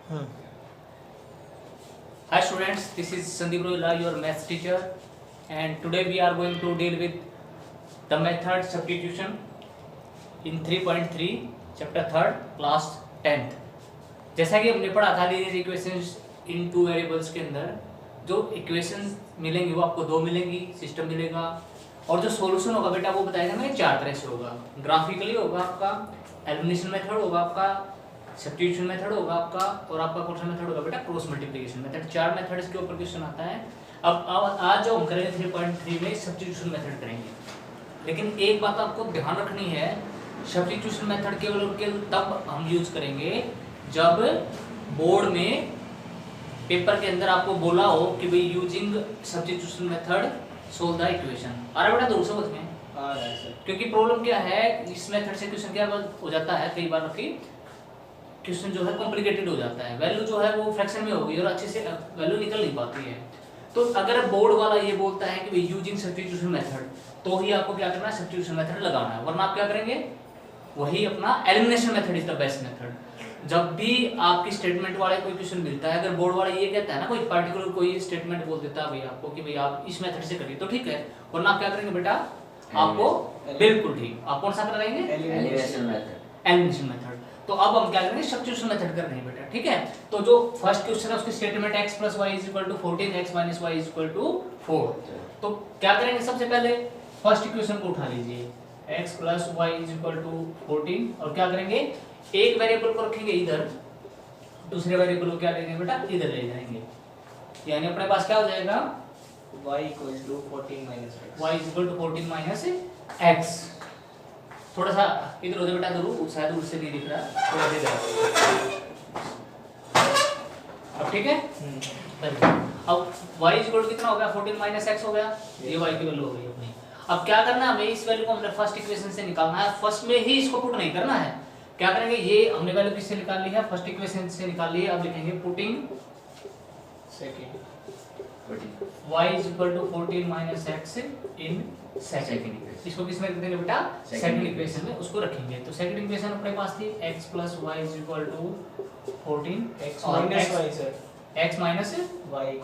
Hi students, this is Sandeep Rohila, your maths teacher, and today we are going to deal with the method substitution in 3.3 chapter 3rd class 10th। जैसा कि हमने पढ़ा था linear equations इन two variables के अंदर जो equations मिलेंगी वो आपको दो मिलेंगी, सिस्टम मिलेगा, और जो सॉल्यूशन होगा बेटा वो बताएगा मैं चार तरह से होगा। ग्राफिकली होगा आपका, एलिमिनेशन मेथड होगा आपका, सब्स्टिट्यूशन मेथड होगा आपका, और आपका कौन सा मेथड होगा बेटा क्रॉस मल्टीप्लिकेशन मेथड। चार मेथड्स के ऊपर क्वेश्चन आता है। अब आज जो हम करेंगे 3.3 में सब्स्टिट्यूशन मेथड करेंगे, लेकिन एक बात आपको ध्यान रखनी है, सब्स्टिट्यूशन मेथड केवल तब हम यूज करेंगे जब बोर्ड में पेपर के अंदर आपको बोला हो कि भाई using substitution method solve the equation. आ रहा बेटा दूर समझ में आ रहा है सर। क्योंकि प्रॉब्लम क्या है, इस मेथड से क्वेश्चन क्या हो जाता है, कई बार कि क्वेश्चन जो है कॉम्प्लिकेटेड हो जाता है, वैल्यू जो है वो फ्रैक्शन में होगी और अच्छे से वैल्यू निकल नहीं पाती है। तो अगर बोर्ड वाला ये बोलता है कि भाई यूजिंग सब्स्टिट्यूशन मेथड, तो ही आपको क्या करना है, सब्स्टिट्यूशन मेथड लगाना है, वरना आप क्या करेंगे, वही अपना elimination method is the best method. जब भी आपकी स्टेटमेंट वाले कोई क्वेश्चन मिलता है, अगर बोर्ड वाला ये कहता है ना, कोई पर्टिकुलर कोई स्टेटमेंट बोल देता है भाई आपको कि भाई आप इस मेथड से करिए, तो ठीक है, वरना आप क्या करेंगे बेटा, आपको बिल्कुल ठीक, आप कौन सा कराएंगे, एलिमिनेशन मेथड। Elimination method. तो अब हम क्या करेंगे, सब्स्टिट्यूशन मेथड कर रहे हैं बेटा, ठीक है। तो जो फर्स्ट क्वेश्चन है उसकी statement x + y = 14, x - y = 4। तो क्या करेंगे, सबसे पहले फर्स्ट इक्वेशन को उठा लीजिए, x + y = 14, और क्या करेंगे, एक वेरिएबल को रखेंगे इधर, दूसरे वेरिएबल को क्या लेंगे बेटा, इधर ले जाएंगे, यानी अपने पास क्या हो जाएगा, y = 14 - x। y = 14 - x। थोड़ा सा इधर उधर बेटा जरूर, शायद उससे नहीं दिख रहा, थोड़ा इधर। अब ठीक है। अब y इक्वल कितना हो गया, 14 - x हो गया, ये y की वैल्यू हो गई अपनी। अब क्या करना है, हमें इस वैल्यू को हमने फर्स्ट इक्वेशन से निकालना है, फर्स्ट में ही इसको पुट नहीं करना है। क्या करेंगे, ये हमने वैल्यू किससे निकाल ली है, फर्स्ट इक्वेशन से निकाल ली है। अब लिखेंगे putting second y = 14 - x in second. इसको किस में रखेंगे बेटा, सेकंड इक्वेशन में उसको रखेंगे। तो सेकंड इक्वेशन अपने पास थी x + y = 14, x - y sir, x - y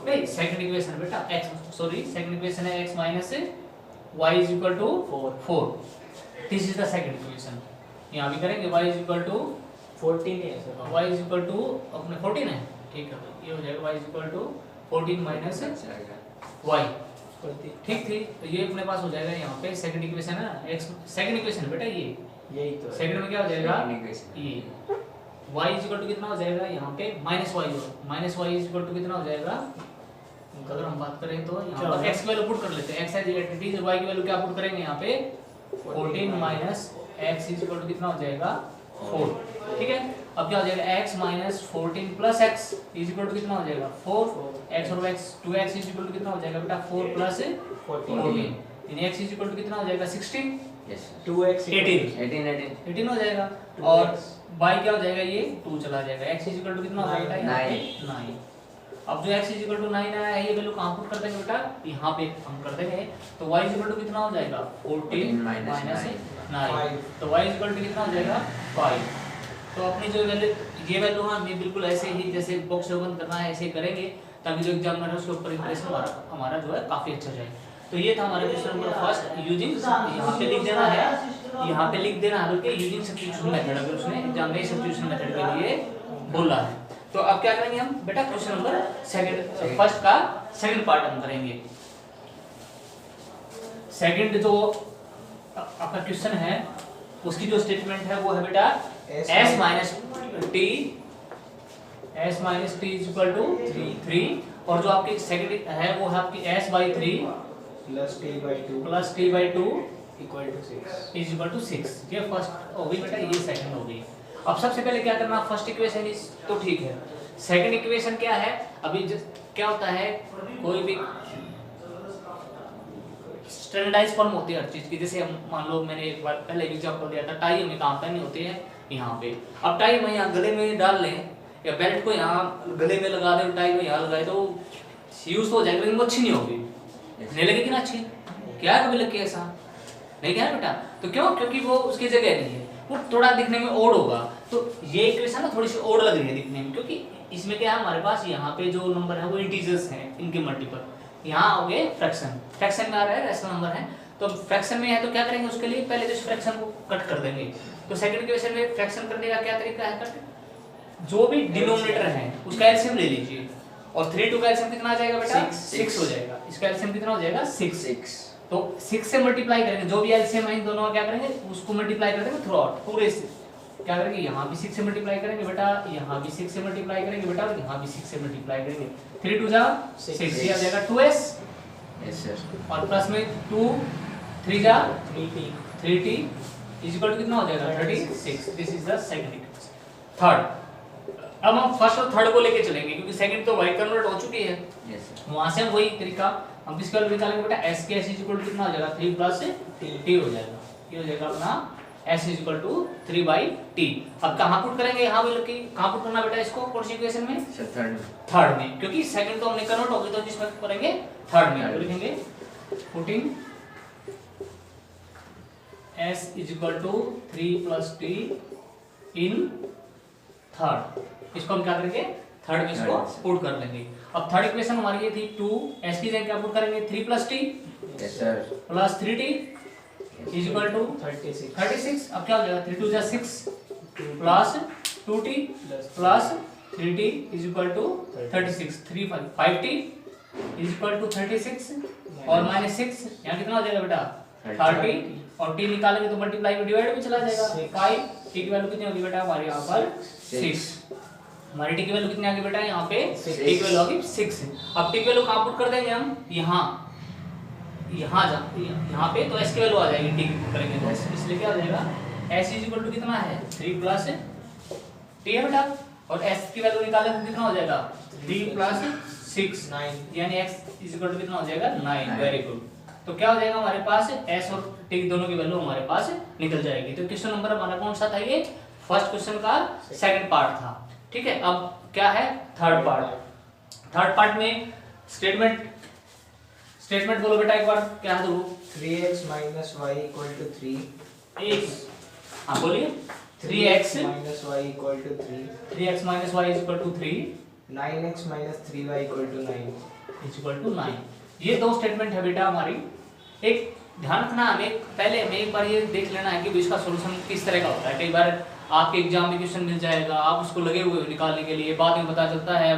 नहीं, सेकंड इक्वेशन बेटा x, सॉरी सेकंड इक्वेशन है x - y = 4। This is the second equation. यहां भी करेंगे y = 14 है सर, y = अपने 14 है, ठीक है, ये हो जाएगा y = 14 - y, ठीक थी। तो ये अपने पास हो जाएगा, यहाँ पे सेकंड इक्वेशन है ना, x सेकंड इक्वेशन बेटा, ये यही तो है। सेकंड में क्या हो जाएगा, ये y = कितना हो जाएगा, यहाँ पे -y कितना हो जाएगा, अगर हम बात करें तो यहाँ पर x की वैल्यू पुट कर लेते हैं, x है y की वैल्यू क्या पुट करेंगे यहाँ पे, 14 - x = कितना हो जाएगा, 4, ठीक है। अब क्या हो जाएगा, x - 14 + x = कितना हो जाएगा, 4, x और x 2x = कितना हो जाएगा बेटा, 4 + 14, यानी x = कितना हो जाएगा, 16, 2x 18 हो जाएगा, और y क्या हो जाएगा, ये 2 चला जाएगा, x = कितना हो जाएगा, 9। अब जो x = 9 आया है, ये वैल्यू कहां पुट कर देंगे बेटा, यहाँ पे हम कर देंगे। तो y = कितना हो जाएगा, 14 - 9, तो y = कितना हो जाएगा, 5। तो अपनी जो वैल्यू, ये वैल्यू हम बिल्कुल ऐसे ही जैसे बॉक्स ओपन करना है ऐसे करेंगे, ताकि जो एग्जामिनर है उसके ऊपर इंप्रेशन हमारा जो है काफी अच्छा जाए। तो ये था हमारा क्वेश्चन नंबर फर्स्ट, यूजिंग, यहाँ पे लिख देना है, यहाँ पे लिख देना है कि यूजिंग सब्स्टिट्यूशन मेथड, अगर उसने एग्जाम में सब्स्टिट्यूशन मेथड के लिए बोला है। तो अब क्या करेंगे हम बेटा, क्वेश्चन नंबर सेकंड, फर्स्ट का सेकंड पार्ट हम करेंगे। सेकंड जो आपका क्वेश्चन है, उसकी जो स्टेटमेंट है वो है बेटा s - t = 3, और जो आपकी सेकंड है वो है आपकी s/3 + t/2 = 6। ये फर्स्ट हो गई बेटा, ये सेकंड हो गई। अब सबसे पहले क्या करना, फर्स्ट इक्वेशन इस तो ठीक है, सेकंड इक्वेशन क्या है, अभी क्या होता है, कोई भी स्टैंडर्डाइज फॉर्म होती है हर चीज की। जैसे हम मान लो, मैंने एक बार पहले एग्जांपल दिया था, टाई हमें कहां पहननी होती है, यहाँ पे। अब टाई में यहाँ गले में डाल लें, या बेल्ट को यहाँ गले में लगा दे, टाई को यहाँ लगाए, तो यूज तो हो जाएगा, लेकिन वो अच्छी नहीं होगी, नहीं लगेगी ना अच्छी, क्या कभी लगे ऐसा नहीं, क्या बेटा, तो क्यों, क्योंकि वो उसकी जगह नहीं है, वो थोड़ा दिखने में ओड होगा। तो ये इक्वेशन ना थोड़ी सी ओड लग रही है दिखने में, क्योंकि इसमें क्या है हमारे पास, यहाँ पे जो नंबर है वो इंटीजर्स हैं, इनके मल्टीपल, यहाँ हो गए फ्रैक्शन, फ्रैक्शन में आ रहा है रैशनल नंबर है, तो फ्रैक्शन में है तो क्या करेंगे उसके लिए पहले तो इस फ्रैक्शन को कट कर देंगे। तो सेकंड क्वेश्चन में फ्रैक्शन करने का क्या तरीका है, कट, जो भी डिनोमिनेटर है उसका एलसीएम ले लीजिए, और 3 2 का एलसीएम कितना आ जाएगा बेटा, 6 हो जाएगा, इसका एलसीएम कितना हो जाएगा 6। तो 6 से मल्टीप्लाई करेंगे, जो भी एलसीएम है इन दोनों का क्या करेंगे उसको मल्टीप्लाई कर देंगे थ्रू आउट पूरे से, क्या करेंगे यहाँ भी 6 से मल्टीप्लाई करेंगे बेटा, यहाँ भी 6 से मल्टीप्लाई करेंगे बेटा, और यहाँ भी 6 से मल्टीप्लाई करेंगे, 3 2 जा 6, ये आ जाएगा 2s, यस सर, और प्लस में 2 3 जा 3t इज इक्वल टू कितना हो जाएगा 36। This is the second equation. Third, अब हम फर्स्ट और थर्ड को लेके चलेंगे क्योंकि सेकंड तो वाई कन्वर्ट हो चुकी है, यस सर, वहां से हम वही तरीका हम इसके वैल्यू निकालेंगे बेटा, s के s इज इक्वल टू कितना हो जाएगा 3 प्लस t हो जाएगा, ये हो जाएगा अपना s is equal to 3/t। अब कहां पुट करेंगे, यहां भी लगी कहां पुट करना बेटा इसको कौन सी इक्वेशन में, सर थर्ड में, क्योंकि सेकंड तो हमने कन्वर्ट हो गई तो जिसमें करेंगे थर्ड में, तो लिखेंगे putting s is equal to 3 plus t in third, इसको हम क्या करेंगे थर्ड में इसको पुट कर लेंगे। अब थर्ड इक्वेशन हमारी ये थी 2s की जगह क्या पुट करेंगे 3 plus t yes sir, plus 3t is equal to 36। अब क्या हो जाएगा 3 2 जा 6 plus 2t plus 3t is equal to 36, 3 5t is equal to 36 और माइनस 6, यहाँ कितना हो जाएगा बेटा 30, और t निकालेंगे तो मल्टीप्लाई में डिवाइड में चला जाएगा 5, t की वैल्यू कितनी होगी बेटा हमारे यहाँ पर 6, हमारी t की वैल्यू कितनी आ गई बेटा यहाँ पे t की वैल्यू होगी 6। अब t की वैल्यू कहाँ पुट कर देंगे हम, यहाँ पे तो s की वैल्यू आ जाएगी t की पुट करेंगे तो, इसलिए क्या हो जाएगा s इज इक्वल टू कितना है 3 प्लस t है बेटा, और s की वैल्यू निकालेंगे तो कितना हो जाएगा 3 प्लस 6 9, यानी x इज इक्वल टू कितना हो जाएगा 9। वेरी गुड, तो क्या हो जाएगा हमारे पास s और t दोनों की वैल्यू हमारे पास निकल जाएगी। तो क्वेश्चन नंबर हमारा कौन सा था, ये फर्स्ट क्वेश्चन का सेकंड पार्ट था, ठीक है। अब क्या है थर्ड पार्ट में स्टेटमेंट बोलो बेटा एक बार, क्या है तो 3x minus y equal to 3, एक, हाँ बोलिए 3x minus y equal to 3, 3x minus y is equal to 3 9x minus 3y equal to 9। is equal to 9। ये दो स्टेटमेंट है बेटा हमारी। एक ध्यान रखना, हमें पहले हमें एक बार ये देख लेना है कि इसका सॉल्यूशन किस तरह का होता है। कई बार आपके एग्जाम में क्वेश्चन मिल जाएगा, आप उसको लगे हुए हो निकालने के लिए, बाद में पता चलता है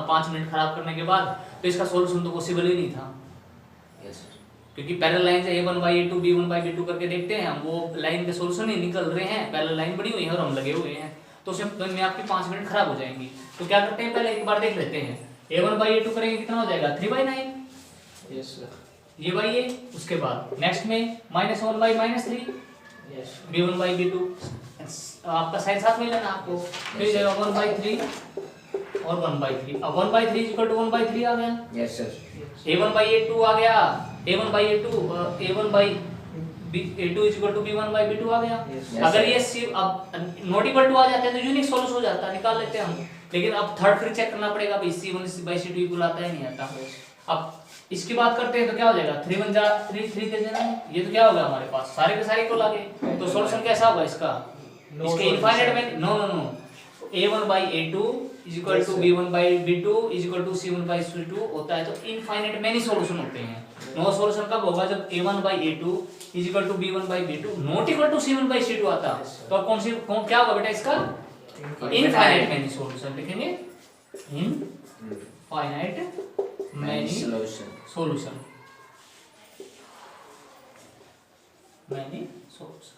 5 मिनट खराब करने के बाद तो इसका सॉल्यूशन तो पॉसिबल ही नहीं था, क्योंकि पैरेलल लाइन से a1/a2 b1/b2 करके देखते हैं हम, वो लाइन के सॉल्यूशन ही निकल रहे हैं, पैरेलल लाइन बनी हुई है और हम लगे हुए हैं, तो उसमें आपकी 5 मिनट खराब हो जाएंगी। तो क्या करते हैं, पहले एक बार देख लेते हैं। a1/a2 करेंगे कितना हो जाएगा 3/9, यस सर, ये बाई ये, उसके बाद नेक्स्ट में -1/-3, यस b1/b2, आपका साइन साथ में लेना आपको, फिर जाएगा 1/3 और 1/3। अब 1/3 इक्वल टू 1/3 आ गया, यस सर, a1/a2 आ गया, a1/a2 is equal to b1/b2 आ गया। Yes. अगर ये अब नॉट इक्वल टू आ जाता है तो यूनिक सॉल्यूशन हो जाता है, निकाल लेते हैं हम, लेकिन अब थर्ड फिर चेक करना पड़ेगा भाई c1/c2 इक्वल आता है नहीं आता। अब इसकी बात करते हैं तो क्या हो जाएगा 3 1 जा 3 3 के देना है, ये तो क्या होगा हमारे पास सारे के सारे इक्वल आ गए, तो सॉल्यूशन कैसा होगा इसका, इसके इनफाइनाइट में no a1/a2 is equal to b1/b2 is equal to c1/c2 होता है, तो इनफाइनाइट मेनी सॉल्यूशन होते हैं। नो सॉल्यूशन कब होगा, जब a1/a2 is equal to b1/b2 not equal to c1/c2 आता, तो अब क्या होगा बेटा इसका इनफाइनाइट मेनी सॉल्यूशन, लिखेंगे infinite many solution, many solution,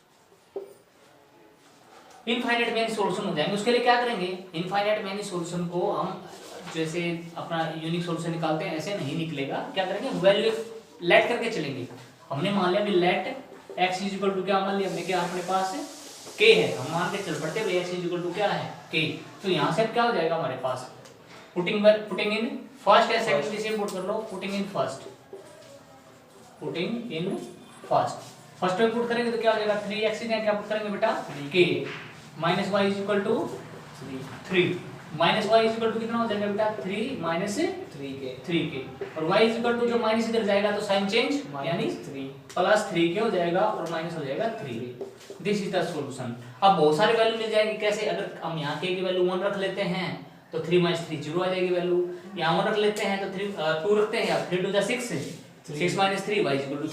infinite many solution हो जाएंगे। उसके लिए क्या करेंगे, इनफाइनाइट मेनी सॉल्यूशन को हम जैसे अपना यूनिक सॉल्यूशन निकालते हैं ऐसे नहीं निकलेगा, क्या करेंगे वैल्यू लेट करके चलेंगे। हमने मान लिया भी let x is equal to क्या मान लिया हमने, क्या अपने पास k है, हम मान के चल पड़ते हैं x इज इक्वल टू क्या है k, तो यहाँ से क्या हो जाएगा हमारे पास पुटिंग इन फर्स्ट या सेकंड से पुट कर लो, पुटिंग इन फर्स्ट में पुट करेंगे तो क्या हो जाएगा 3x की जगह क्या पुट करेंगे बेटा k minus y is equal to 3 minus y is equal to कितना हो जाएगा बेटा 3 माइनस 3k, और y इज इक्वल टू जो माइनस इधर जाएगा तो साइन चेंज यानी प्लस 3k हो जाएगा और माइनस हो जाएगा 3। This is the solution. अब बहुत सारे वैल्यू मिल जाएंगे, कैसे, अगर हम यहाँ k की वैल्यू 1 रख लेते हैं तो 3 - 3 0 आ जाएगी वैल्यू। यहाँ 1 रख लेते हैं तो 2 रखते हैं, या 3 2 6 6 - 3 y =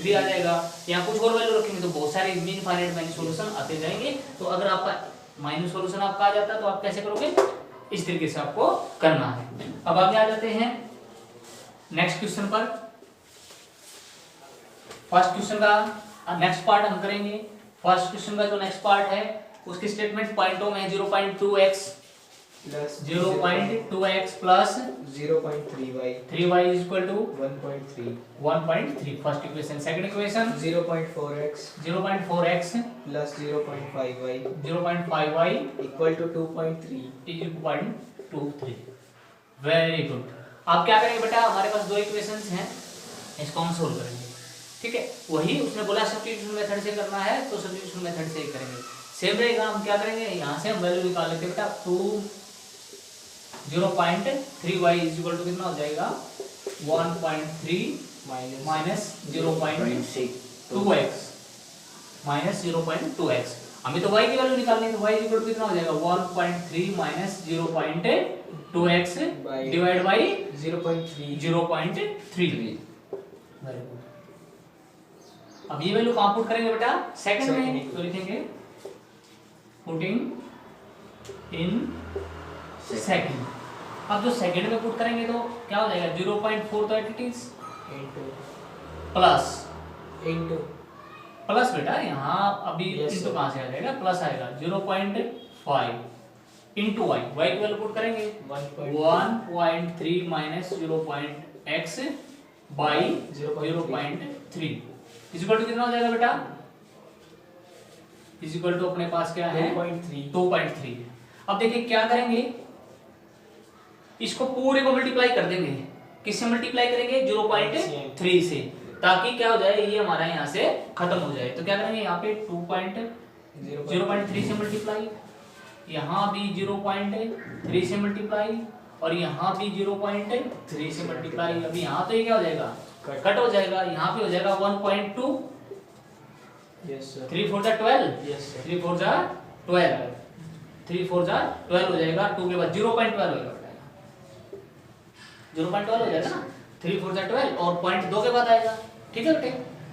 3 आ जाएगा। यहाँ कुछ और वैल्यू रखेंगे तो बहुत सारे इनफाइनाइट मैनी सॉल्यूशन आते जाएंगे। तो अगर आपका माइनस सॉल्यूशन आपका आ जाता है तो आप कैसे करोगे, इस तरीके से आपको करना है। अब आगे आ जाते हैं नेक्स्ट क्वेश्चन पर। फर्स्ट क्वेश्चन का नेक्स्ट पार्ट हम करेंगे। फर्स्ट क्वेश्चन का जो नेक्स्ट पार्ट है उसकी स्टेटमेंट पॉइंटों में 0.2x plus 0.2x plus 0.3y 3y = 1.3 1.3 first equation. Second equation 0.4x 0.4x plus 0.5y 0.5y equal to 2.3 = 2.3। Very good. आप क्या करेंगे बेटा, हमारे पास दो इक्वेशंस हैं, इसको हम सोल्व करेंगे। ठीक है, वही उसने बोला सब्स्टिट्यूशन मेथड से करना है तो सब्स्टिट्यूशन मेथड से ही करेंगे। सेम रहेगा। हम क्या करेंगे, यहाँ से हम वैल्यू निकाल लेते हैं बेटा। 0.3y = कितना हो जाएगा, 1.3 माइनस 0.2x माइनस 0.2x। हमें तो y की वैल्यू निकालनी है, तो y = कितना हो जाएगा, 1.3 minus 0.2x divide by 0.3। Very good. अब ये वैल्यू कहाँ पुट करेंगे बेटा, सेकंड में। तो लिखेंगे पुटिंग इन सेकंड। अब जो सेकंड में पुट करेंगे तो क्या हो जाएगा, 0.4 तो इट इज प्लस प्लस बेटा, यहाँ अभी इनटू कहाँ से आ जाएगा, प्लस आएगा। 0.5 इनटू y, y की वैल्यू पुट करेंगे 1.3 minus 0.x by 0.3 equal to कितना हो जाएगा बेटा, इक्वल टू अपने पास क्या है 2.3। अब देखिए क्या करेंगे, इसको पूरे को मल्टीप्लाई कर देंगे। किससे मल्टीप्लाई करेंगे, 0.3 से, ताकि क्या हो जाए, ये हमारा यहाँ से खत्म हो जाए। तो क्या करेंगे, यहाँ पे 0.3 से मल्टीप्लाई, यहाँ भी 0.3 से मल्टीप्लाई, और यहाँ भी 0.3 से मल्टीप्लाई। अभी यहाँ तो ये क्या हो जाएगा, कट हो जाएगा। यहाँ पे हो जाएगा 1.2, 3 4 12, 3 4 12, 3 4 12 हो जाएगा। 2 के बाद 0.12 होगा, 0.12 हो जाएगा ना, 3 4 12, और 0.2 के बाद आएगा। ठीक है बेटे,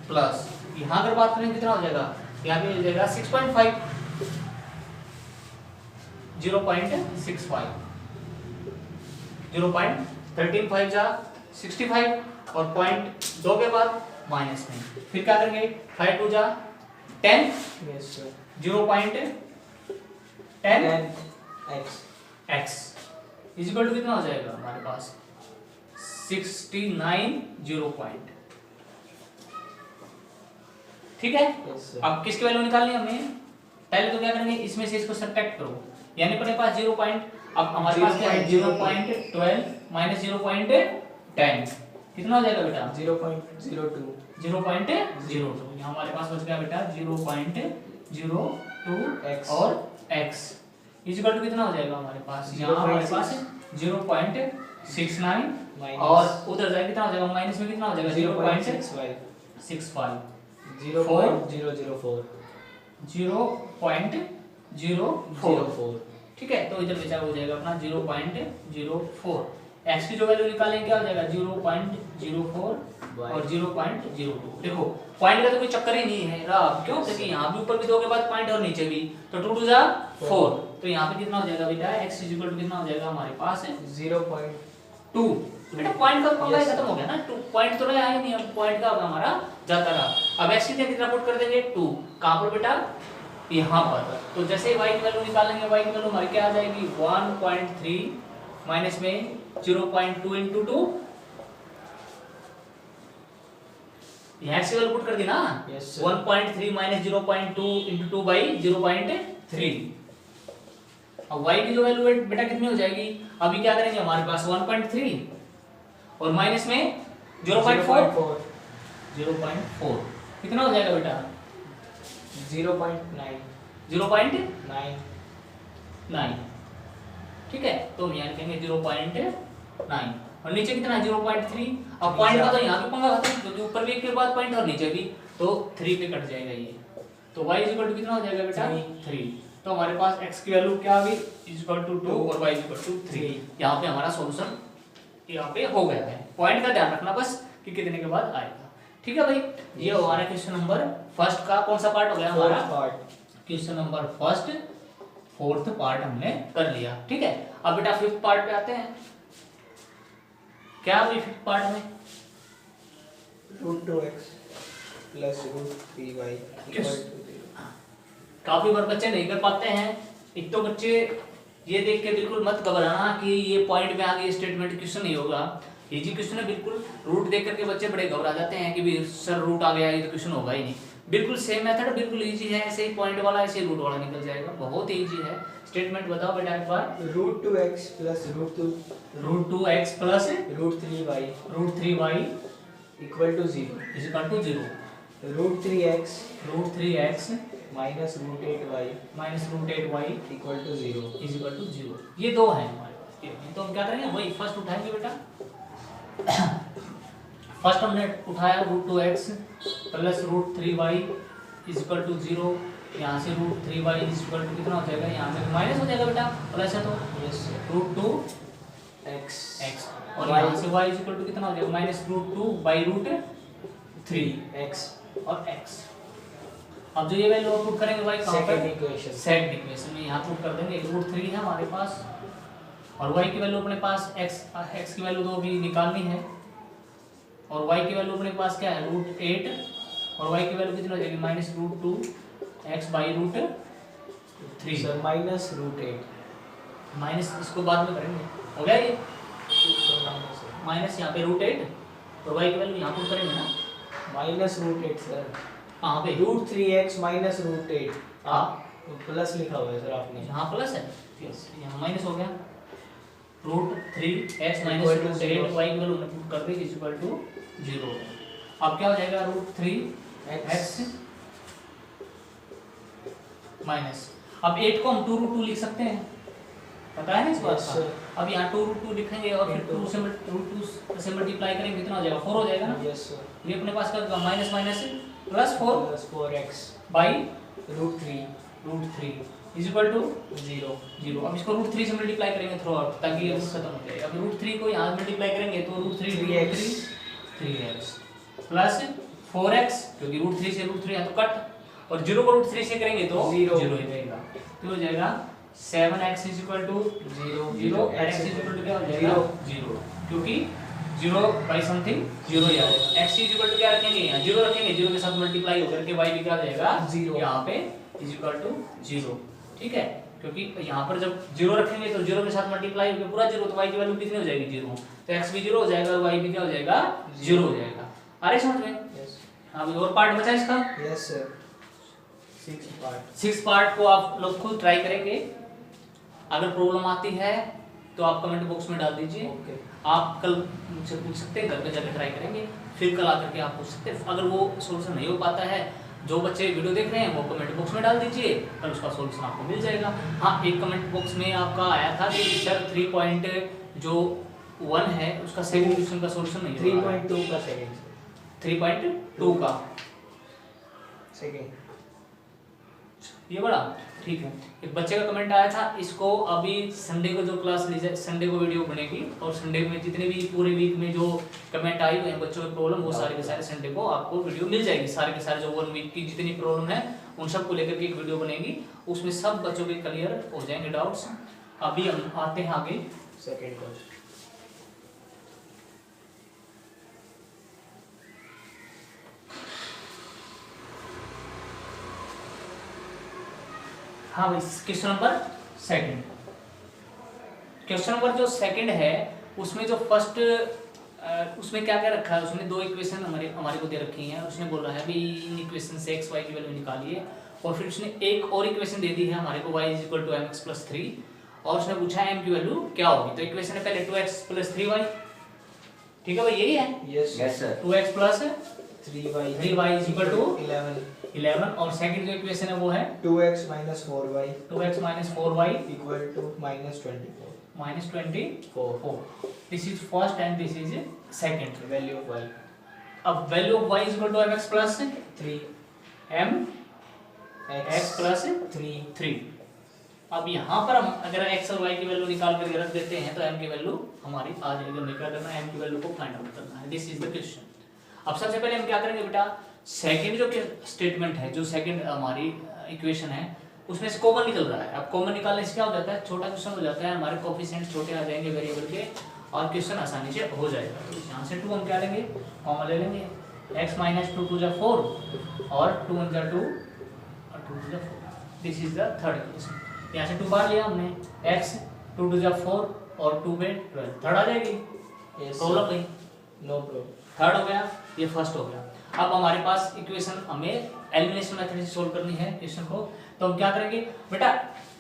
प्लस यहाँ अगर बात करें कितना हो जाएगा, यहाँ पे हो जाएगा 6.5, 0.65, 0.13 5 जा 65, और 0.2 के बाद माइनस में। फिर क्या करेंगे, 5 2 जा 10, 0.10 x इक्वल टू कितना हो जाएगा हमारे पास, 69 0 पॉइंट। ठीक है, अब किसकी वैल्यू निकालनी है हमें, पहले तो क्या करेंगे, इसमें से इसको सब्ट्रैक्ट करो, यानी अपने पास 0 पॉइंट, अब हमारे पास क्या है 0.12 माइनस 0.10 कितना हो जाएगा बेटा, 0.02 यहाँ हमारे पास बच गया बेटा 0.02 x और x इक्वल टू कितना हो जाएगा हमारे पास, यहाँ हमारे पास 0.69 और उधर जाए कितना हो जाएगा, माइनस में कितना हो जाएगा 0.65 0.04। ठीक है, तो इधर बचा हो जाएगा अपना 0.04। x की जो वैल्यू निकालेंगे क्या हो जाएगा 0.04 और 0.02। देखो पॉइंट का तो कोई चक्कर ही नहीं है रहा, क्यों, क्योंकि यहाँ भी ऊपर भी 2 के बाद पॉइंट और नीचे भी, तो 2 2 जा 4, तो यहाँ पे कितना हो जाएगा बेटा, x इक्वल टू कितना हो जाएगा हमारे पास है 0.2। बेटा पॉइंट का पंगा खत्म हो गया ना, 2 पॉइंट तो रहा ही नहीं, अब पॉइंट का हमारा जाता रहा। अब x की जगह कितना पुट कर देंगे 2, कहाँ पर बेटा, यहाँ पर। तो जैसे y की वैल्यू निकालेंगे, y की वैल्यू हमारी क्या आ जाएगी 1.3 माइनस में 0.2 into 2, यहाँ से वैल्यू पुट कर दी ना, 1.3 माइनस 0.2 into 2 by 0.3। अब y की जो वैल्यू है बेटा कितनी हो जाएगी, अभी क्या करेंगे, हमारे पास 1.3 और माइनस में 0.4 कितना हो जाएगा बेटा 0.9। ठीक है, तो हम यहाँ लिखेंगे 0.9 और नीचे कितना है 0.3। अब पॉइंट का तो यहाँ भी पंगा खत्म, क्योंकि ऊपर भी एक के बाद पॉइंट और नीचे भी, तो 3 पे कट जाएगा ये। तो y इक्वल टू कितना हो जाएगा बेटा 3। तो हमारे पास x की वैल्यू क्या आ गई इक्वल टू 2 और y इक्वल टू 3। यहाँ पे हमारा सॉल्यूशन यहाँ पे हो गया है। पॉइंट का ध्यान रखना बस कि कितने के बाद आएगा। ठीक है भाई, ये हमारा क्वेश्चन नंबर फर्स्ट का कौन सा पार्ट हो गया हमारा, question number first fourth part हमने कर लिया। ठीक है, अब बेटा फिफ्थ पार्ट पे आते हैं। क्या हुई फिफ्थ पार्ट में, √2x plus √3y equal to 0। काफी बार बच्चे नहीं कर पाते हैं। एक तो बच्चे ये देख के बिल्कुल मत घबराना कि ये पॉइंट में आगे स्टेटमेंट क्वेश्चन नहीं होगा, इजी क्वेश्चन है बिल्कुल। रूट देख करके बच्चे बड़े घबरा जाते हैं कि भी सर रूट आ गया, ये तो क्वेश्चन होगा ही नहीं। बिल्कुल सेम मेथड, बिल्कुल इजी है, ऐसे ही पॉइंट वाला ऐसे ही रूट वाला निकल जाएगा, बहुत इजी है। स्टेटमेंट बताओ बेटा एक बार। √2x plus √2x plus √3y √3y equal to 0। is equal to 0। √3x √3x minus √8y minus √8y equal to 0। is equal to 0। ये दो हैं हमारे पास। ये तो हम क्या करेंगे, वही फर्स्ट उठाएंगे बेटा। फर्स्ट हमने उठाया √2x plus √3y is equal to 0। यहाँ से √3y is equal to कितना हो जाएगा, यहाँ पे माइनस हो जाएगा बेटा, प्लस है तो यस √2x x और यहाँ से y is equal to कितना हो जाएगा, माइनस √2 बाई √3x और x। अब जो ये वैल्यू पुट करेंगे y कहाँ सेकंड पे, इक्वेशन सेकंड इक्वेशन में यहाँ पुट कर देंगे। √3 है हमारे पास और y की वैल्यू अपने पास x की वैल्यू तो अभी निकालनी है और y की वैल्यू अपने पास क्या है, √8 और y की वैल्यू कितनी हो जाएगी, minus √2x by √3 sir minus √8 minus, इसको बाद में करेंगे। हो गया ये माइनस यहाँ पे √8 और y की वैल्यू यहाँ पुट करेंगे ना, माइनस √8 सर कहाँ पे, √3x माइनस √8 हाँ प्लस लिखा हुआ है सर आपने। यहाँ प्लस है, यहाँ माइनस हो गया। √3x minus Equal to √8 zero। y की वैल्यू पुट कर देंगे इक्वल टू 0। अब क्या हो जाएगा, √3x माइनस, अब 8 को हम 2√2 लिख सकते हैं, पता है ना इस बात Yes, का। sir। अब यहाँ 2√2 लिखेंगे और फिर 2 से √2 से मल्टीप्लाई करेंगे, कितना हो जाएगा, 4 हो जाएगा ना। यस सर ये अपने पास क्या होगा, minus minus plus 4 plus 4x by √3 is equal to 0। 0। अब इसको √3 से मल्टीप्लाई करेंगे थ्रू आउट ताकि ये रूट खत्म हो जाए। अब √3 को यहाँ मल्टीप्लाई करेंगे तो √3 3x प्लस 4x, क्योंकि √3 से √3 है तो कट, और 0 को √3 से करेंगे तो 0 ही रहेगा। तो हो जाएगा 7x इज इक्वल टू 0 और x इज इक्वल टू क्या हो जाएगा 0, क्योंकि 0 बाई समथिंग 0 ही आएगा। x इज इक्वल टू क्या रखेंगे, यहाँ 0 रखेंगे, 0 के साथ मल्टीप्लाई होकर के y भी क्या हो जाएगा 0। यहाँ पे इज इक्वल टू 0। ठीक है, क्योंकि यहाँ पर जब 0 रखेंगे तो 0 के साथ मल्टीप्लाई होकर पूरा 0, तो y की वैल्यू कितनी हो जाएगी 0, तो x भी 0 हो जाएगा और y भी क्या हो जाएगा 0 हो जाएगा। आ रहे समझ में। यस हाँ, और पार्ट बचा इसका, यस सर 6 पार्ट। 6 पार्ट को आप लोग खुद ट्राई करेंगे। अगर प्रॉब्लम आती है तो आप कमेंट बॉक्स में डाल दीजिए। ओके आप कल मुझसे पूछ सकते हैं, घर पे जाकर ट्राई करेंगे, फिर कल आकर के आप पूछ सकते हैं। अगर वो सॉल्यूशन नहीं हो पाता है, जो बच्चे वीडियो देख रहे हैं वो कमेंट बॉक्स में डाल दीजिए, कल उसका सॉल्यूशन आपको मिल जाएगा। हाँ, एक कमेंट बॉक्स में आपका आया था कि सर 3.1 है उसका सेकंड क्वेश्चन का सॉल्यूशन नहीं हो रहा है। 3.2 का सेकंड 3.2 का सेकंड ये बड़ा ठीक है। एक बच्चे का कमेंट आया था, इसको अभी संडे को जो क्लास ली जाए, संडे को वीडियो बनेगी और संडे में जितने भी पूरे वीक में जो कमेंट आई हुए हैं बच्चों की प्रॉब्लम, वो सारे के सारे संडे को आपको वीडियो मिल जाएगी। सारे के सारे जो 1 वीक की जितनी प्रॉब्लम है उन सबको लेकर के एक वीडियो बनेगी, उसमें सब बच्चों के क्लियर हो जाएंगे डाउट्स। अभी हम आते हैं आगे सेकंड क्वेश्चन। हाँ भाई, question number second. Question number जो सेकंड है उसमें जो फर्स्ट उसमें क्या क्या रखा है, उसने 2 इक्वेशन हमारे को दे रखी हैं। उसने बोला है भी इन इक्वेशन से x y की वैल्यू निकालिए, और फिर उसने एक और इक्वेशन दे दी है हमारे को y is equal to mx plus 3, और उसने पूछा है m की वैल्यू क्या होगी। तो इक्वेशन है पहले 2x प्लस 3y, ठीक है भाई, यही है yes yes sir 2x plus 3y is equal to 11 और सेकंड जो इक्वेशन है वो है 2x minus 4y 2x minus 4y equal to minus 24 minus 24। This is first and this is second. value of y अब value of y is equal to mx plus 3 m x x plus 3 3। अब यहाँ पर हम अगर x और y की value निकाल कर रख देते हैं तो m की वैल्यू हमारी आ जाएगी। हमें क्या करना है, m की वैल्यू को फाइंड आउट करना है। This is the question. अब सबसे पहले हम क्या करेंगे बेटा, सेकंड जो स्टेटमेंट है, जो सेकंड हमारी इक्वेशन है उसमें से कॉमन निकल रहा है। अब कॉमन निकालने से क्या हो जाता है, छोटा क्वेश्चन हो जाता है, हमारे कोफिशिएंट छोटे आ जाएंगे वेरिएबल के और क्वेश्चन आसानी से हो जाएगा। तो यहाँ से 2 हम क्या लेंगे, कॉमन ले लेंगे। x माइनस 2 टू जा 4 और 2 1 जा 2 और 2 2 जा 4। This is the third equation. यहाँ से 2 बार लिया हमने, x 2 2 जा 4 और 2 में 12, थर्ड आ जाएगी। प्रॉब्लम नहीं, नो प्रॉब्लम। थर्ड हो गया, ये फर्स्ट हो गया। अब हमारे पास इक्वेशन हमें एलिमिनेशन मेथड से सोल्व करनी है क्वेश्चन को। तो हम क्या करेंगे बेटा,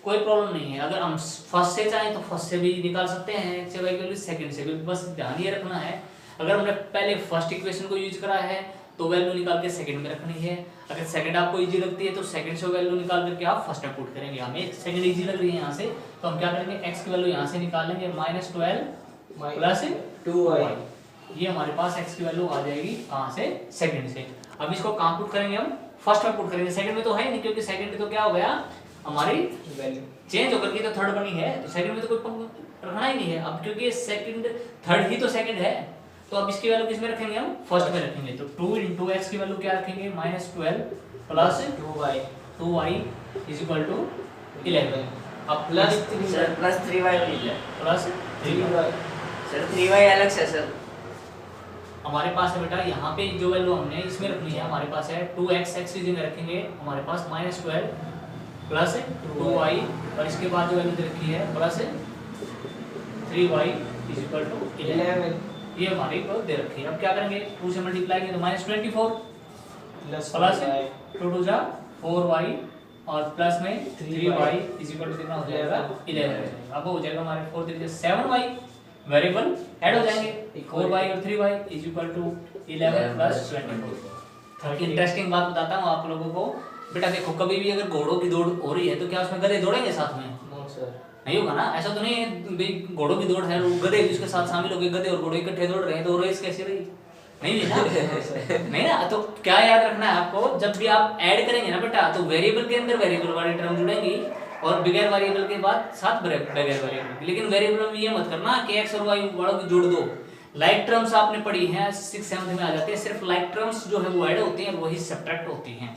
कोई प्रॉब्लम नहीं है, अगर हम फर्स्ट से चाहें तो फर्स्ट से भी निकाल सकते हैं x y की वैल्यू, सेकंड से भी। बस ध्यान ये रखना है, अगर हमने पहले फर्स्ट इक्वेशन को यूज करा है तो वैल्यू निकाल के सेकंड में रखनी है। अगर सेकंड आपको इजी लगती है तो सेकंड से वैल्यू निकाल करके आप फर्स्ट में पुट करेंगे। हमें सेकंड इजी लग रही है यहाँ से, तो हम क्या करेंगे, x की वैल्यू यहाँ से निकाल लेंगे, -12 प्लस 2y। ये हमारे पास x की वैल्यू आ जाएगी कहाँ से, सेकंड से। अब इसको कहाँ पुट करेंगे, हम फर्स्ट में पुट करेंगे। सेकंड में तो है नहीं, क्योंकि सेकंड में तो क्या हो गया, हमारी वैल्यू चेंज होकर के तो थर्ड बनी है, तो सेकंड में तो कोई रखना ही नहीं है। अब क्योंकि सेकंड थर्ड ही तो सेकंड है, तो अब इसकी वैल्यू किस में रखेंगे, हम फर्स्ट में रखेंगे। तो 2 × x की वैल्यू क्या रखेंगे, -12 plus 2y is equal to 11। अब प्लस सर प्लस 3y लीजिए। प्लस 3y सर 3y अलग से सर। हमारे पास है बेटा, यहाँ पे जो वैल्यू हमने इसमें रखनी है, हमारे पास है 2x x की जगह रखेंगे हमारे पास -12 प्लस 2y और इसके बाद जो वैल्यू दे रखी है plus 3y is equal to 11। ये हमारी को दे रखी है। अब क्या करेंगे, 2 से मल्टीप्लाई करेंगे तो -24 प्लस 2 2 जा 4y और प्लस में 3y इज इक्वल टू कितना हो जाएगा, 11। अब हो जाएगा हमारे 4 3 7y वेरिएबल ऐड हो जाएंगे, 4y और 3y is equal to 11 plus 24। Interesting बात बताता हूँ आप लोगों को बेटा, देखो कभी भी अगर घोड़ों की दौड़ हो रही है तो क्या उसमें गधे दौड़ेंगे साथ में, नो सर, नहीं होगा ना। ऐसा तो नहीं है घोड़ों की दौड़ है, गधे भी उसके साथ शामिल हो गए, गधे और घोड़े इकट्ठे दौड़ रहे हैं तो रेस कैसे रही, नहीं है ना। नहीं ना, तो क्या याद रखना है आपको, जब भी आप ऐड करेंगे ना बेटा, तो वेरिएबल के अंदर वेरिएबल वाली टर्म जुड़ेंगी और बगैर वेरिएबल के बाद साथ बगैर वेरिएबल। लेकिन वेरिएबल में ये मत करना कि x और y वालों की जोड़ दो। लाइक टर्म्स आपने पढ़ी हैं 6 7 में आ जाते हैं, सिर्फ लाइक टर्म्स जो है वो ऐड होती हैं, वही सब्ट्रैक्ट होती हैं।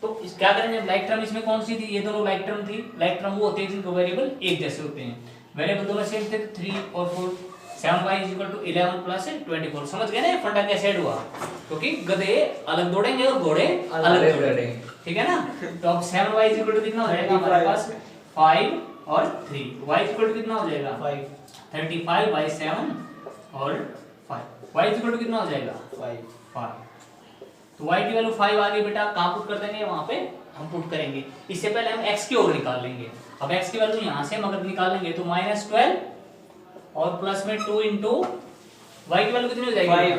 तो क्या करेंगे, लाइक टर्म इसमें कौन सी थी, ये दोनों लाइक टर्म थी। लाइक टर्म वो होते हैं जिनके वेरिएबल एक जैसे होते हैं, वेरिएबल दोनों सेम थे, 3 और 4। 7y is equal to 11 plus 24। समझ गए ना फंडा कैसे ऐड हुआ, क्योंकि गधे अलग दौड़ेंगे और घोड़े अलग दौड़ेंगे, ठीक है ना। तो अब 7y इज इक्वल टू कितना हो जाएगा हमारे पास, 5 और 3। y इज इक्वल टू कितना हो जाएगा, 5 35/7 और 5। y इज इक्वल टू कितना हो जाएगा, 5। तो y की वैल्यू 5 आ गई बेटा, कहां पुट कर देंगे, वहां पे हम पुट करेंगे। इससे पहले हम x की ओर निकाल लेंगे। अब x की वैल्यू यहां से हम अगर निकालेंगे तो -12 और प्लस में 2 इंटू y की वैल्यू कितनी हो जाएगी,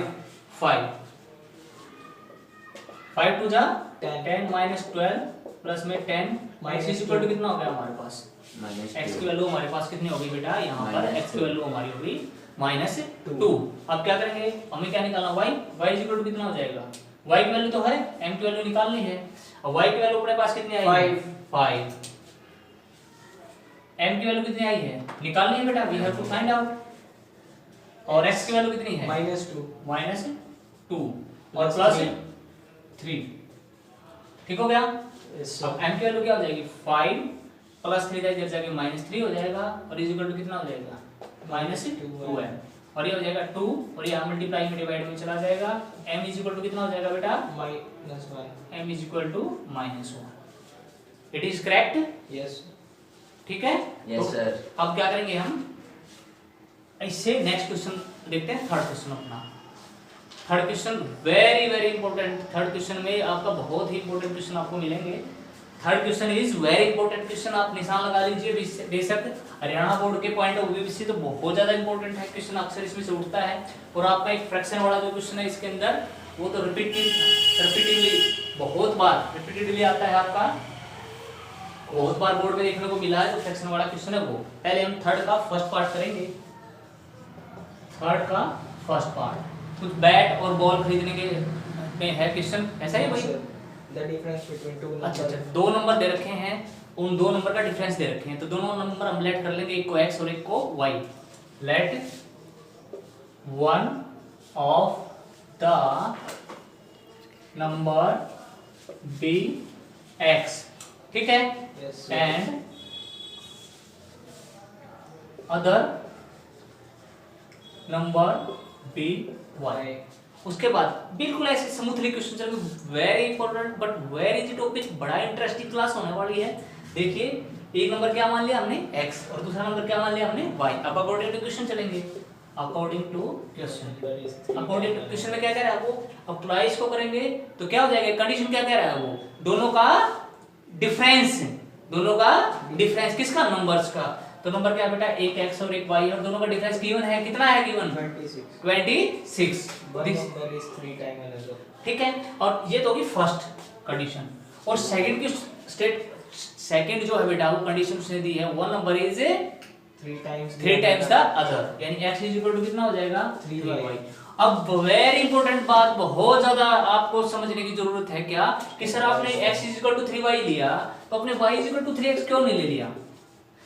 5 5 2 जा 10 -12 प्लस में 10 x इज इक्वल टू कितना हो गया हमारे पास, x की वैल्यू हमारे पास कितनी होगी बेटा, यहाँ पर x की वैल्यू हमारी होगी -2। अब क्या करेंगे, हमें क्या निकालना, y इज इक्वल टू कितना हो जाएगा, y की वैल्यू तो है, m की वैल्यू निकालनी है। और y की वैल्यू अपने पास कितनी आई है, 5। m की वैल्यू कितनी आई है, निकालनी है बेटा, we have to find out. और x की वैल्यू कितनी है, -2 और प्लस 3, ठीक हो गया। अब m की वैल्यू क्या हो जाएगी, 5 प्लस 3 इधर जाके -3 हो जाएगा और इज इक्वल टू कितना हो जाएगा, -2m। और ये हो जाएगा 2 और ये मल्टीप्लाई में डिवाइड में चला जाएगा। m इज इक्वल टू कितना हो जाएगा बेटा, -1। m is equal to -1। It is correct, yes ठीक है। Yes sir. अब क्या करेंगे हम, इससे नेक्स्ट क्वेश्चन देखते हैं, थर्ड क्वेश्चन अपना। Third question very very important. Third question में आपका बहुत ही इंपॉर्टेंट क्वेश्चन आपको मिलेंगे। Third question is very important question, आप निशान लगा लीजिए। बेशक हरियाणा बोर्ड के पॉइंट ऑफ व्यू से तो बहुत ज्यादा इंपॉर्टेंट है क्वेश्चन, अक्सर इसमें से उठता है। और आपका एक फ्रैक्शन वाला जो क्वेश्चन है इसके अंदर, वो तो रिपीटिवली बहुत बार रिपीटेडली आता है, आपका बहुत बार बोर्ड में देखने को मिला है। जो फ्रैक्शन वाला क्वेश्चन है वो, पहले हम थर्ड का फर्स्ट पार्ट करेंगे। थर्ड का फर्स्ट पार्ट कुछ बैट और बॉल खरीदने के में है क्वेश्चन, ऐसा ही भाई। द डिफरेंस बिटवीन 2 अच्छा, 2 नंबर दे रखे हैं उन दो नंबर का डिफरेंस दे रखे हैं, तो दोनों नंबर हम लेट कर लेंगे, एक को x और एक को y। Let one of the number be x, ठीक है, Yes, sir. And other number be y. उसके बाद बिल्कुल ऐसे स्मूथली क्वेश्चन चलेंगे, very important but very easy topic, बड़ा इंटरेस्टिंग क्लास होने वाली है। देखिए एक नंबर क्या मान लिया हमने x और दूसरा नंबर क्या मान लिया हमने y। अब अकॉर्डिंग टू क्वेश्चन चलेंगे, according to question. According to question में क्या कह रहा है वो, अप्लाई इसको करेंगे तो क्या हो जाएगा, कंडीशन क्या कह रहा है वो, दोनों का डिफरेंस, दोनों का डिफरेंस किसका, नंबर्स का। तो नंबर क्या है बेटा, एक x और एक y, और दोनों का डिफरेंस गिवन है, कितना है given, 26। One number is 3 times another. ठीक है, और ये तो होगी फर्स्ट कंडीशन। और सेकंड की सेकंड जो है बेटा वो कंडीशन उसने दी है, one number is 3 times. 3 times the other, यानी x इज इक्वल टू कितना हो जाएगा, 3y। अब वेरी इंपॉर्टेंट बात, बहुत ज्यादा आपको समझने की जरूरत है क्या, कि सर आपने x is equal to 3y लिया तो अपने y is equal to 3x क्यों नहीं ले लिया।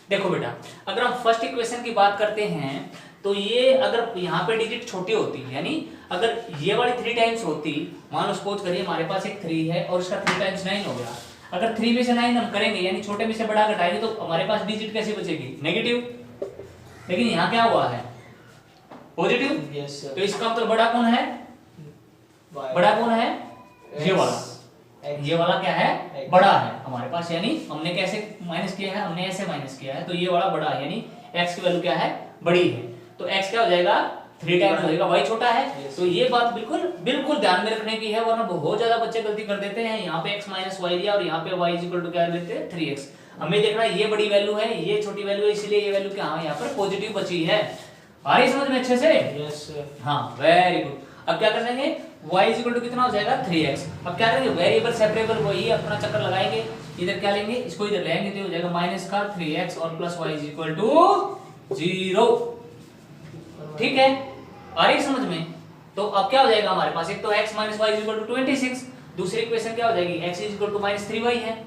देखो बेटा, अगर हम फर्स्ट इक्वेशन की बात करते हैं तो ये अगर यहाँ पे डिजिट छोटी होती, यानी अगर ये वाली 3 टाइम्स होती, मान लो सपोज करिए हमारे पास एक 3 है और उसका 3 टाइम्स 9 हो गया, अगर 3 में से 9 हम करेंगे यानी छोटे में से बड़ा घटाएंगे तो हमारे पास डिजिट कैसे बचेगी, नेगेटिव। लेकिन यहाँ क्या हुआ है, पॉजिटिव। Yes, sir. तो इसका मतलब बड़ा कौन है, Y. बड़ा कौन है, ये X. वाला, X. ये वाला क्या है, X. बड़ा है हमारे पास, यानी हमने कैसे माइनस किया है, हमने ऐसे माइनस किया है, तो ये वाला बड़ा है, यानी x की वैल्यू क्या है, बड़ी है, तो x क्या हो जाएगा, 3 टाइम्स हो जाएगा, y छोटा है। Yes. तो ये बात बिल्कुल बिल्कुल ध्यान में रखने की है, वरना बहुत ज्यादा बच्चे गलती कर देते हैं, यहाँ पे x माइनस वाई लिया और यहाँ पे y इज इक्वल टू क्या लेते हैं, 3x। हमें देखना ये बड़ी वैल्यू है, ये छोटी वैल्यू है, इसलिए ये वैल्यू क्या, हाँ यहाँ पर पॉजिटिव बची है। आ रही समझ में अच्छे से, Yes, sir. हाँ वेरी गुड। अब क्या कर लेंगे, y इज इक्वल टू कितना हो जाएगा, 3x। अब क्या करेंगे, वेरिएबल सेपरेबल वही अपना चक्कर लगाएंगे, इधर क्या लेंगे, इसको इधर ले आएंगे तो हो जाएगा माइनस का 3x और plus y is equal to 0। ठीक है, आ रही समझ में। तो अब क्या हो जाएगा हमारे पास, एक तो x minus y is equal to 26, दूसरी इक्वेशन क्या हो जाएगी, x is equal to minus 3y है।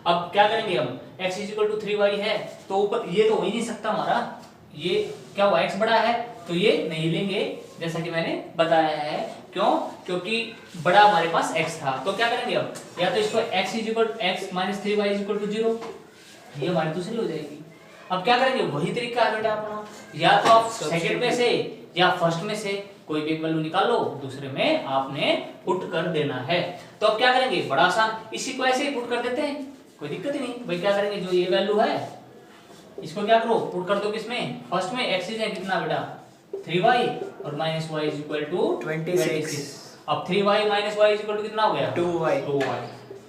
अब क्या करेंगे हम, x is equal to 3y है तो ऊपर ये तो हो ही नहीं सकता हमारा, ये क्या हुआ, x बड़ा है तो ये नहीं लेंगे, जैसा कि मैंने बताया है। क्यों, क्योंकि बड़ा हमारे पास x था। तो क्या करेंगे अब, या तो इसको x is equal x minus 3y is equal to 0, ये हमारी दूसरी हो जाएगी। अब क्या करेंगे, वही तरीका है बेटा अपना, या तो आप सेकंड में से या फर्स्ट में से कोई भी वैल्यू निकालो, दूसरे में आपने पुट कर देना है। तो अब क्या करेंगे, बड़ा आसान, इसी को ऐसे ही पुट कर देते हैं, कोई दिक्कत ही नहीं भाई। क्या करेंगे, जो ये वैल्यू है इसको क्या करो, पुट कर दो किसमें, फर्स्ट में। x इज कितना बेटा, 3y और minus y is equal to 26। अब 3y minus y is equal to कितना हो गया, 2y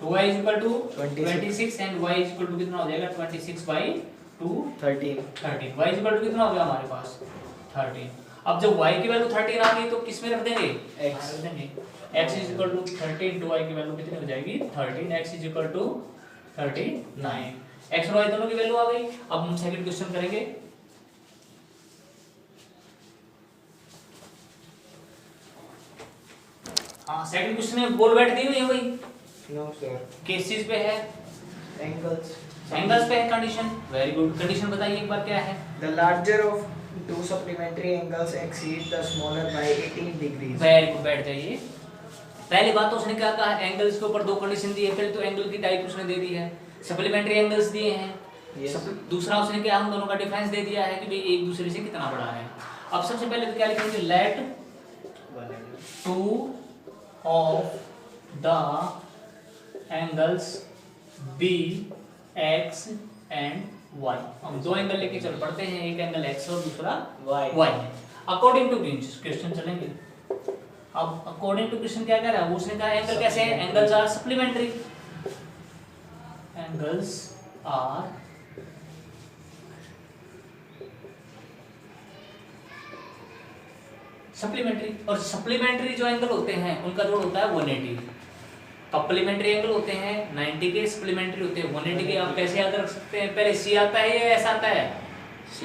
2y is equal to 26 and y is equal to कितना हो जाएगा, 26 by 2 13 13। y is equal to कितना हो गया हमारे पास, 13। अब जब y की वैल्यू 13 आ गई तो किस में रख देंगे, X। रख देंगे। x is equal to 13 to y की वैल्यू कितनी हो जाएगी, 13। x is equal to 39। x और y दोनों की वैल्यू आ गई। अब हम सेकंड क्वेश्चन करेंगे। हाँ, सेकंड क्वेश्चन में बोल बैठ दी हुई है वही, नो सर, किस चीज पे है, एंगल्स एंगल्स पे है कंडीशन। वेरी गुड, कंडीशन बताइए एक बार क्या है। The larger of two supplementary angles exceed the smaller by 18 degrees। Very good, बैठ जाइए। पहली बात तो उसने क्या कहा, एंगल्स के ऊपर दो कंडीशन दी है। पहले तो एंगल की टाइप उसने दे दी है, सप्लीमेंट्री एंगल्स दिए हैं। Yes। दूसरा उसने क्या, हम दोनों का डिफरेंस दे दिया है कि भाई एक दूसरे से कितना बड़ा है। अब सबसे पहले तो क्या लिखेंगे, let two of the angles be x and y। हम दो एंगल लेके चल पड़ते हैं, एक एंगल x और दूसरा y है। अकॉर्डिंग टू क्वेश्चन चलेंगे। अब अकॉर्डिंग टू क्वेश्चन क्या कह रहा है, उसने कहा एंगल कैसे हैं, angles are supplementary, angles are supplementary. और सप्लीमेंट्री जो एंगल होते हैं उनका जोड़ होता है 180। सप्लीमेंट्री एंगल होते हैं 90 के, सप्लीमेंट्री होते हैं 180 के। आप कैसे याद रख सकते हैं, पहले सी आता है या ऐसा आता है,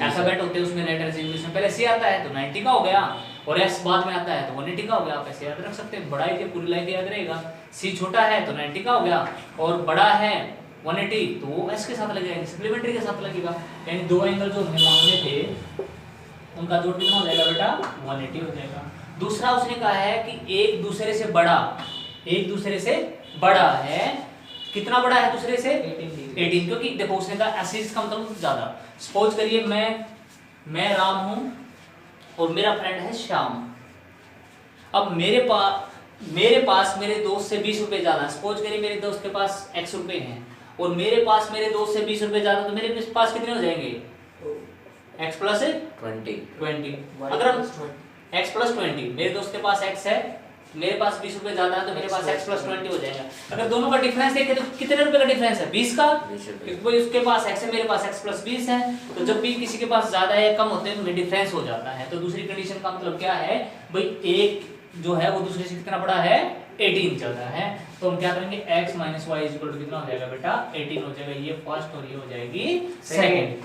अल्फाबेट होते हैं उसमें लेटर्स इंग्लिश में, पहले सी आता है तो 90 का हो गया और एस बाद में आता है तो 180 का हो गया। आप ऐसे याद रख सकते हैं, बड़ा है कि पूरी लाइन याद रहेगा। सी छोटा है तो 90 का हो गया और बड़ा है 180 तो वो s के साथ लगेगा, सप्लीमेंट्री के साथ लगेगा, यानी दो एंगल जो हमें मांगने थे उनका जोड़ कितना हो जाएगा बेटा 180 हो जाएगा। दूसरा उसने कहा है कि एक दूसरे से बड़ा है, कितना बड़ा है दूसरे से 18, क्योंकि देखो उसने कहा एसिड का मतलब ज्यादा। सपोज करिए मैं राम हूं और मेरा फ्रेंड है श्याम। अब मेरे पास मेरे दोस्त से 20 रुपए ज्यादा, सपोज करिए मेरे दोस्त के पास x रुपए हैं और मेरे पास मेरे दोस्त से 20 रुपए ज्यादा, तो मेरे पास कितने हो जाएंगे x प्लस 20। अगर हम x प्लस 20, मेरे दोस्त के पास x है, मेरे पास 20 रुपए ज्यादा है, तो मेरे पास x प्लस 20 हो जाएगा। अगर दोनों का डिफरेंस देखें तो कितने रुपए का डिफरेंस है 20 का, क्योंकि उसके पास x है मेरे पास x प्लस 20 है, तो जब भी किसी के पास ज्यादा या कम होते हैं तो डिफरेंस हो जाता है। तो दूसरी कंडीशन का मतलब क्या है भाई, एक जो है वो दूसरे से कितना बड़ा है 18 ज्यादा है, तो हम क्या करेंगे x minus y equal to कितना हो जाएगा बेटा 18 हो जाएगा। ये फर्स्ट और ये हो जाएगी सेकंड।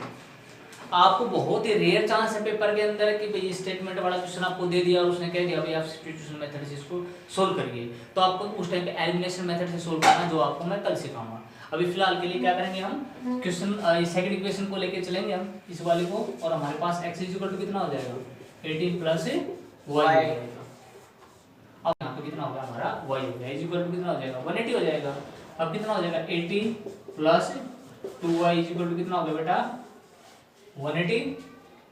आपको बहुत ही रेयर चांस है पेपर के अंदर कि भाई स्टेटमेंट वाला क्वेश्चन आपको दे दिया और उसने कह दिया भाई आप सब्स्टिट्यूशन मेथड से इसको सोल्व करिए, तो आपको उस टाइम पे एलिमिनेशन मेथड से सोल्व करना, जो आपको मैं कल सिखाऊंगा। अभी फिलहाल के लिए क्या करेंगे, हम क्वेश्चन सेकंड इक्वेशन को लेके चलेंगे हम इस वाले को, और हमारे पास x इक्वल टू कितना हो जाएगा 18 प्लस y। अब यहाँ पे कितना होगा हमारा y हो जाएगा इक्वल टू कितना हो जाएगा 180 हो जाएगा। अब कितना हो जाएगा 80 प्लस 2y इक्वल टू कितना होगा बेटा 180।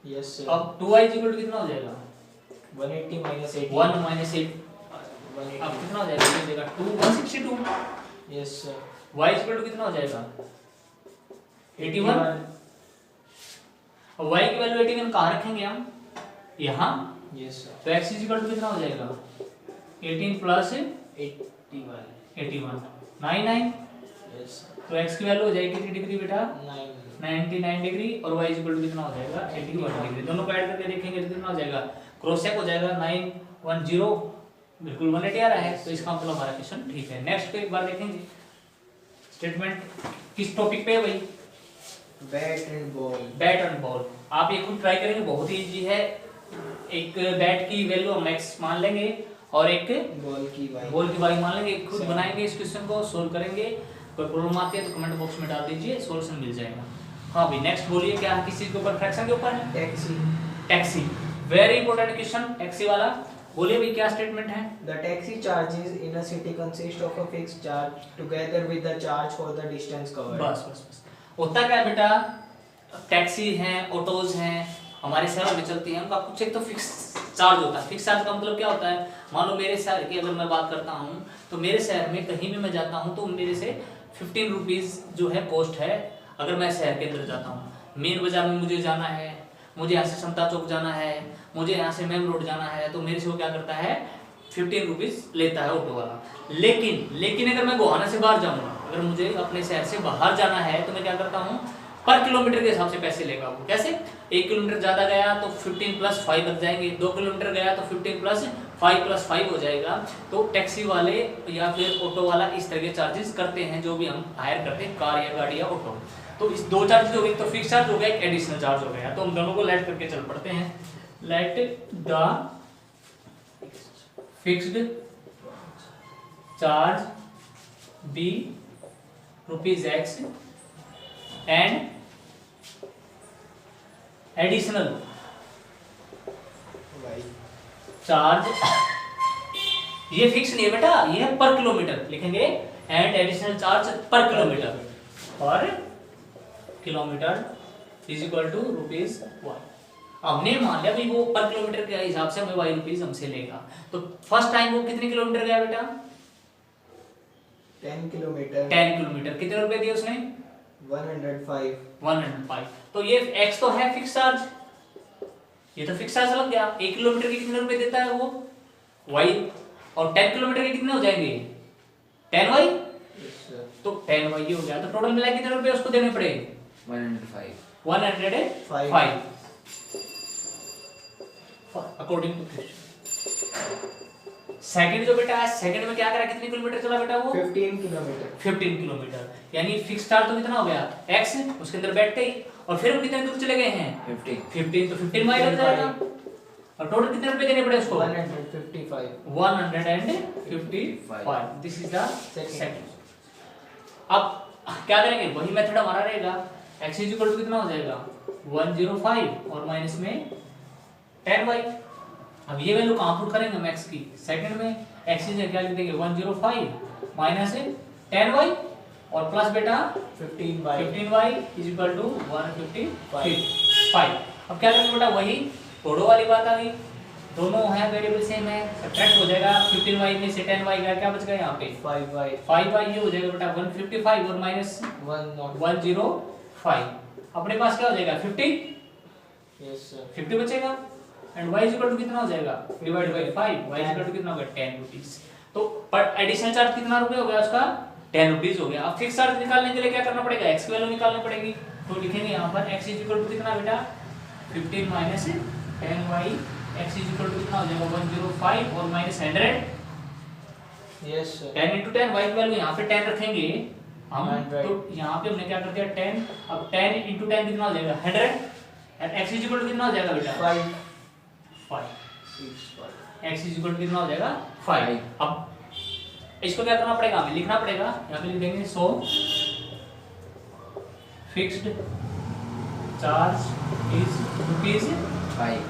Yes sir. अब 2y इक्वल टू कितना हो जाएगा 180 माइनस 8 1 माइनस 8। अब कितना हो जाएगा, ये हो जाएगा 2 162। Yes sir. y equal to कितना हो जाएगा 81। अब y की वैल्यू 81 कहाँ रखेंगे हम, यहाँ। Yes sir. तो x इक्वल टू कितना हो जाएगा 18 प्लस 81 99। यस तो x की वैल्यू हो जाएगी कितनी डिग्री बेटा 9 99 डिग्री, और y इक्वल टू कितना हो जाएगा 81 डिग्री। दोनों को ऐड करके देखेंगे तो कितना हो जाएगा, क्रॉस चेक हो जाएगा 910 बिल्कुल 180 आ रहा है, तो इसका मतलब हमारा क्वेश्चन ठीक है। नेक्स्ट पे एक बार देखेंगे स्टेटमेंट किस टॉपिक पे है भाई, बैट एंड बॉल। आप ये खुद ट्राई करेंगे, बहुत ही इजी है। एक बैट की वैल्यू हम x मान लेंगे और एक बॉल की y मान लेंगे, खुद बनाएंगे इस क्वेश्चन को, सोल्व करेंगे। कोई प्रॉब्लम आती है तो कमेंट बॉक्स में डाल दीजिए, सॉल्यूशन मिल जाएगा। हाँ भाई नेक्स्ट बोलिए, क्या किस चीज के ऊपर, फ्रैक्शन के ऊपर है, taxi. Very important question taxi वाला। बोलिए भाई क्या स्टेटमेंट है। The taxi charges in a city consist of a fixed charge together with the charge for the distance covered. बस होता क्या है बेटा, टैक्सी हैं, ऑटोज हैं, हमारे शहर में चलती हैं, उनका कुछ एक तो फिक्स चार्ज होता है। फिक्स चार्ज का मतलब क्या होता है, मान लो मेरे शहर की अगर मैं बात करता हूँ, तो मेरे शहर में कहीं भी मैं जाता हूँ तो मेरे से 15 रुपीज़ जो है कॉस्ट है। अगर मैं शहर के अंदर जाता हूँ, मेन बाजार में मुझे जाना है, मुझे यहाँ से समता चौक जाना है, मुझे यहाँ से मेम रोड जाना है, तो मेरे से वो क्या करता है 15 रुपीज़ लेता है ऑटो वाला। लेकिन अगर मैं गोहाना से बाहर जाऊँगा, अगर मुझे अपने शहर से बाहर जाना है, तो मैं क्या करता हूँ पर किलोमीटर के हिसाब से पैसे लेगा वो। कैसे, 1 किलोमीटर ज़्यादा गया तो 15 प्लस 5 लग जाएंगे, 2 किलोमीटर गया तो 15 प्लस 5 हो जाएगा। तो टैक्सी वाले या फिर ऑटो वाला इस तरह के चार्जेस करते हैं, जो भी हम हायर करते हैं कार या गाड़ी या ऑटो। तो इस दो चार्ज हो गए, तो फिक्स चार्ज हो गया, एक एडिशनल चार्ज हो गया। तो हम दोनों को लेट करके चल पड़ते हैं। Let the fixed charge be ₹X and additional charge, ये फिक्स नहीं है बेटा, ये है पर किलोमीटर लिखेंगे, and additional charge per kilometre is equal to ₹1। हमने मान लिया भाई वो पर किलोमीटर के हिसाब से हमें ₹Y हमसे लेगा। तो फर्स्ट टाइम वो कितने किलोमीटर गया बेटा 10 किलोमीटर। 10 किलोमीटर कितने रुपए दिए उसने 105। तो ये x तो है फिक्स चार्ज, ये तो फिक्स चार्ज लग गया। 1 किलोमीटर के कितने रुपए देता है वो y, और 10 किलोमीटर के कितने हो जाएंगे 10y। तो 10y हो गया, तो टोटल मिला कितने रुपए उसको देने पड़े 105 अकॉर्डिंग टू क्वेश्चन। सेकंड जो बेटा है, सेकंड में क्या करा, कितने किलोमीटर चला बेटा वो 15 किलोमीटर, यानी फिक्स चार्ज तो कितना हो गया x, उसके अंदर बैठते ही, और फिर हम कितने दूर चले गए हैं 15, तो 15 माइल लग जाएगा। और टोटल कितने रुपए देने पड़े उसको 155। This is the second. अब क्या करेंगे, वही मेथड हमारा रहेगा। x इज इक्वल टू कितना हो जाएगा 105 और माइनस में 10y। अब ये वैल्यू कहाँ पुट करेंगे हम x की, सेकंड में x इज क्या लिख देंगे 105 माइनस 10y और प्लस बेटा 15y इज इक्वल टू 155। अब क्या करेंगे बेटा, वही थोड़ो वाली बात आ गई, दोनों है वेरिएबल सेम है, सब्ट्रैक्ट हो जाएगा 15y में से 10y का क्या बच गया यहाँ पे 5y, ये हो जाएगा बेटा 155 और माइनस 105। अपने पास क्या हो जाएगा 50 बचेगा एंड y इक्वल टू कितना हो जाएगा divide by 5, y equal to कितना होगा 10 रुपीस। तो पर एडिशनल चार्ज कितना रुपए हो गया उसका 10 रुपीस हो गया। अब फिक्स चार्ज निकालने के लिए क्या करना पड़ेगा, x की वैल्यू निकालनी पड़ेगी। तो लिखेंगे यहाँ पर x इक्वल टू कितना बेटा 15 minus 10y, x equal to कितना हो जाएगा 105 और माइनस 100। 10 into 10 y की वैल्यू यहाँ पे 10 रखेंगे हम, तो यहाँ पे हमने क्या कर दिया 10। अब 10 into 10 कितना हो जाएगा 100 और x इक्वल टू कितना हो जाएगा बेटा 5। x इक्वल टू कितना हो जाएगा 5। अब इसको क्या करना पड़ेगा, हमें लिखना पड़ेगा, यहाँ पे लिख देंगे सो fixed charge is rupees 5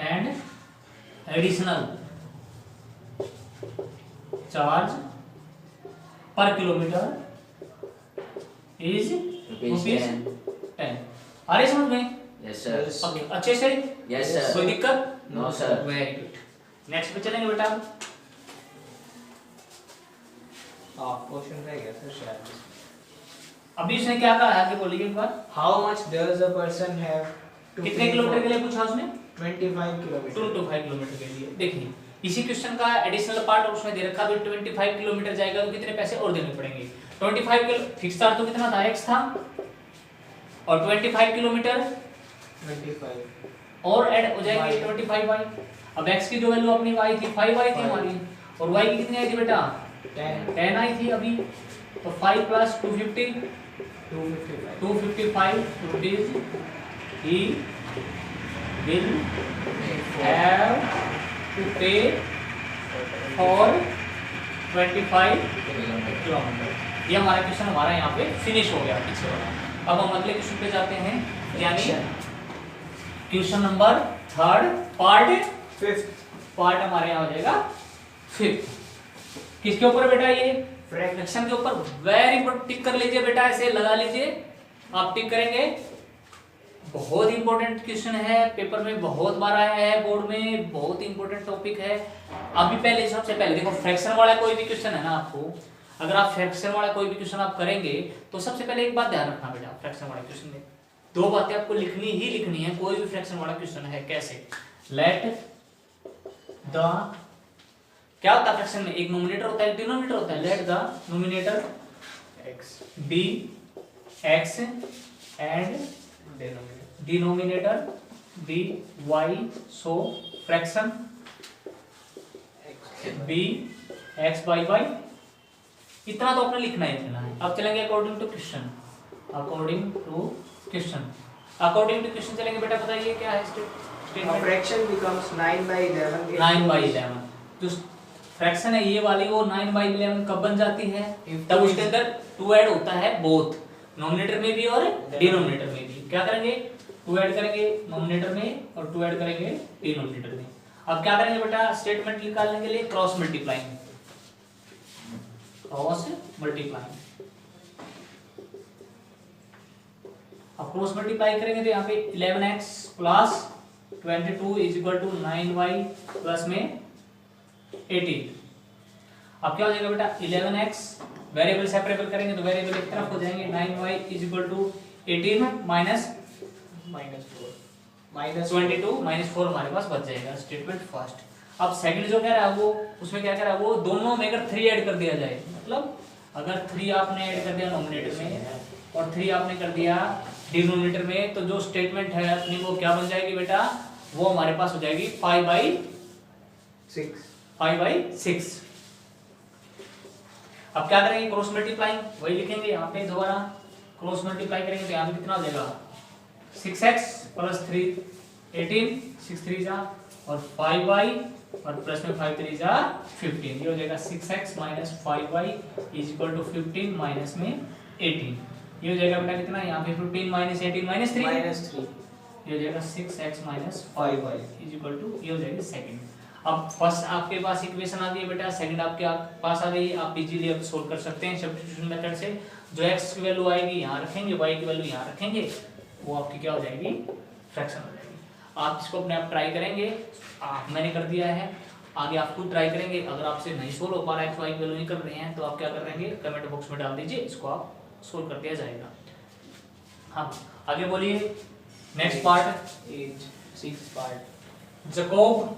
and additional charge per kilometer is rupees 10। आ रही समझ में? Yes sir. अच्छे से? Yes sir. कोई दिक्कत? No sir. Very good. Next पे चलेंगे बेटा। क्वेश्चन रह गया सर शायद। अभी उसने क्या कहा आगे बोलिए एक बार। How much does a person have to कितने किलोमीटर के लिए पूछा उसने 25 किलोमीटर 225 किलोमीटर के लिए। देखिए इसी क्वेश्चन का एडिशनल पार्ट उसमें दे रखा है 25 किलोमीटर जाएगा तो कितने पैसे और देने पड़ेंगे। 25 किलो फिक्स चार्ज तो कितना था x था और 25 किलोमीटर 25 और ऐड हो जाएंगे 25y। अब x की जो वैल्यू अपनी y थी 5y थी हमारी और y की कितनी आई थी बेटा 10 आई थी अभी। तो 5 plus 255 rupees he will have to pay for 25 kilometre. ये हमारा क्वेश्चन हमारा यहाँ पे फिनिश हो गया पीछे वाला। अब हम अगले क्वेश्चन पे जाते हैं, यानी क्वेश्चन नंबर 3 पार्ट 5 पार्ट हमारे यहाँ हो जाएगा 5। किसके ऊपर बेटा, ये फ्रैक्शन के ऊपर। वेरी इंपॉर्टेंट, टिक कर लीजिए बेटा, ऐसे लगा लीजिए, आप टिक करेंगे। बहुत इंपॉर्टेंट क्वेश्चन है, पेपर में बहुत बार आया है, बोर्ड में बहुत इंपॉर्टेंट टॉपिक है। अभी पहले सबसे पहले देखो फ्रैक्शन वाला कोई भी क्वेश्चन है ना, आपको अगर आप फ्रैक्शन वाला कोई भी क्वेश्चन आप करेंगे तो सबसे पहले एक बात ध्यान रखना बेटा, फ्रैक्शन वाले क्वेश्चन में 2 बातें आपको लिखनी ही लिखनी है। कोई भी फ्रैक्शन वाला क्वेश्चन है कैसे, लेट द क्या होता है फ्रैक्शन में, एक नोमिनेटर होता है एक डिनोमिनेटर होता है। Let the numerator x be x and denominator be y, so fraction be x by y। इतना तो अपने लिखना ही लिखना है। अब चलेंगे according to question. According to question, according to question चलेंगे बेटा। बताइए क्या है स्टेटमेंट। फ्रैक्शन बिकम्स 9/11 9/11 जो फ्रैक्शन है ये वाली, वो 9/11 कब बन जाती है, तब उसके अंदर 2 ऐड होता है, बोथ नोमिनेटर में भी और डिनोमिनेटर में भी। क्या करेंगे, 2 ऐड करेंगे नोमिनेटर में और 2 ऐड करेंगे डिनोमिनेटर में। अब क्या करेंगे बेटा, स्टेटमेंट निकालने के लिए क्रॉस मल्टीप्लाइंग, क्रॉस मल्टीप्लाइंग। अब क्रॉस मल्टीप्लाई करेंगे तो यहाँ पे 11x plus 22 is equal to 9y plus में 18। अब क्या हो जाएगा बेटा 11x, वेरिएबल सेपरेबल करेंगे तो वेरिएबल एक तरफ हो जाएंगे, 9y is equal to 18 minus 22 minus 4 हमारे पास बच जाएगा। Statement first. अब सेकंड जो कह रहा है वो, उसमें क्या कह रहा है वो, दोनों में अगर 3 ऐड कर दिया जाए, मतलब अगर 3 आपने ऐड कर दिया नोमिनेटर में और 3 आपने कर दिया डिनोमिनेटर में, तो जो स्टेटमेंट है अपनी वो क्या बन जाएगी बेटा, वो हमारे पास हो जाएगी 5/6। अब क्या करेंगे, क्रॉस मल्टीप्लाइंग वही लिखेंगे यहाँ पे दोबारा। क्रॉस मल्टीप्लाई करेंगे तो यहाँ पे कितना हो जाएगा 6x प्लस 3 18, 6 3 जा और 5y और प्लस में 5 3 जा 15, ये हो जाएगा 6x minus 5y is equal to 15 minus में 18, ये हो जाएगा बेटा कितना, यहाँ पे 15 माइनस 18 माइनस 3, ये हो जाएगा 6x minus 5y is equal to, ये हो जाएगी सेकंड। अब फर्स्ट आपके पास इक्वेशन आ गई है बेटा, सेकंड आपके पास आ गई, आप इजीली अब सोल्व कर सकते हैं सब्स्टिट्यूशन मेथड से। जो x की वैल्यू आएगी यहाँ रखेंगे, y की वैल्यू यहाँ रखेंगे, वो आपकी क्या हो जाएगी, फ्रैक्शन हो जाएगी। आप इसको अपने आप ट्राई करेंगे, मैंने कर दिया है, आगे आप खुद ट्राई करेंगे। अगर आपसे नहीं सोल्व हो पा रहा है, x y की वैल्यू नहीं कर रहे हैं, तो आप क्या करेंगे, कमेंट बॉक्स में डाल दीजिए, इसको आप सोल्व कर दिया जाएगा। हाँ आगे बोलिए, नेक्स्ट पार्ट, 6 पार्ट जैकोब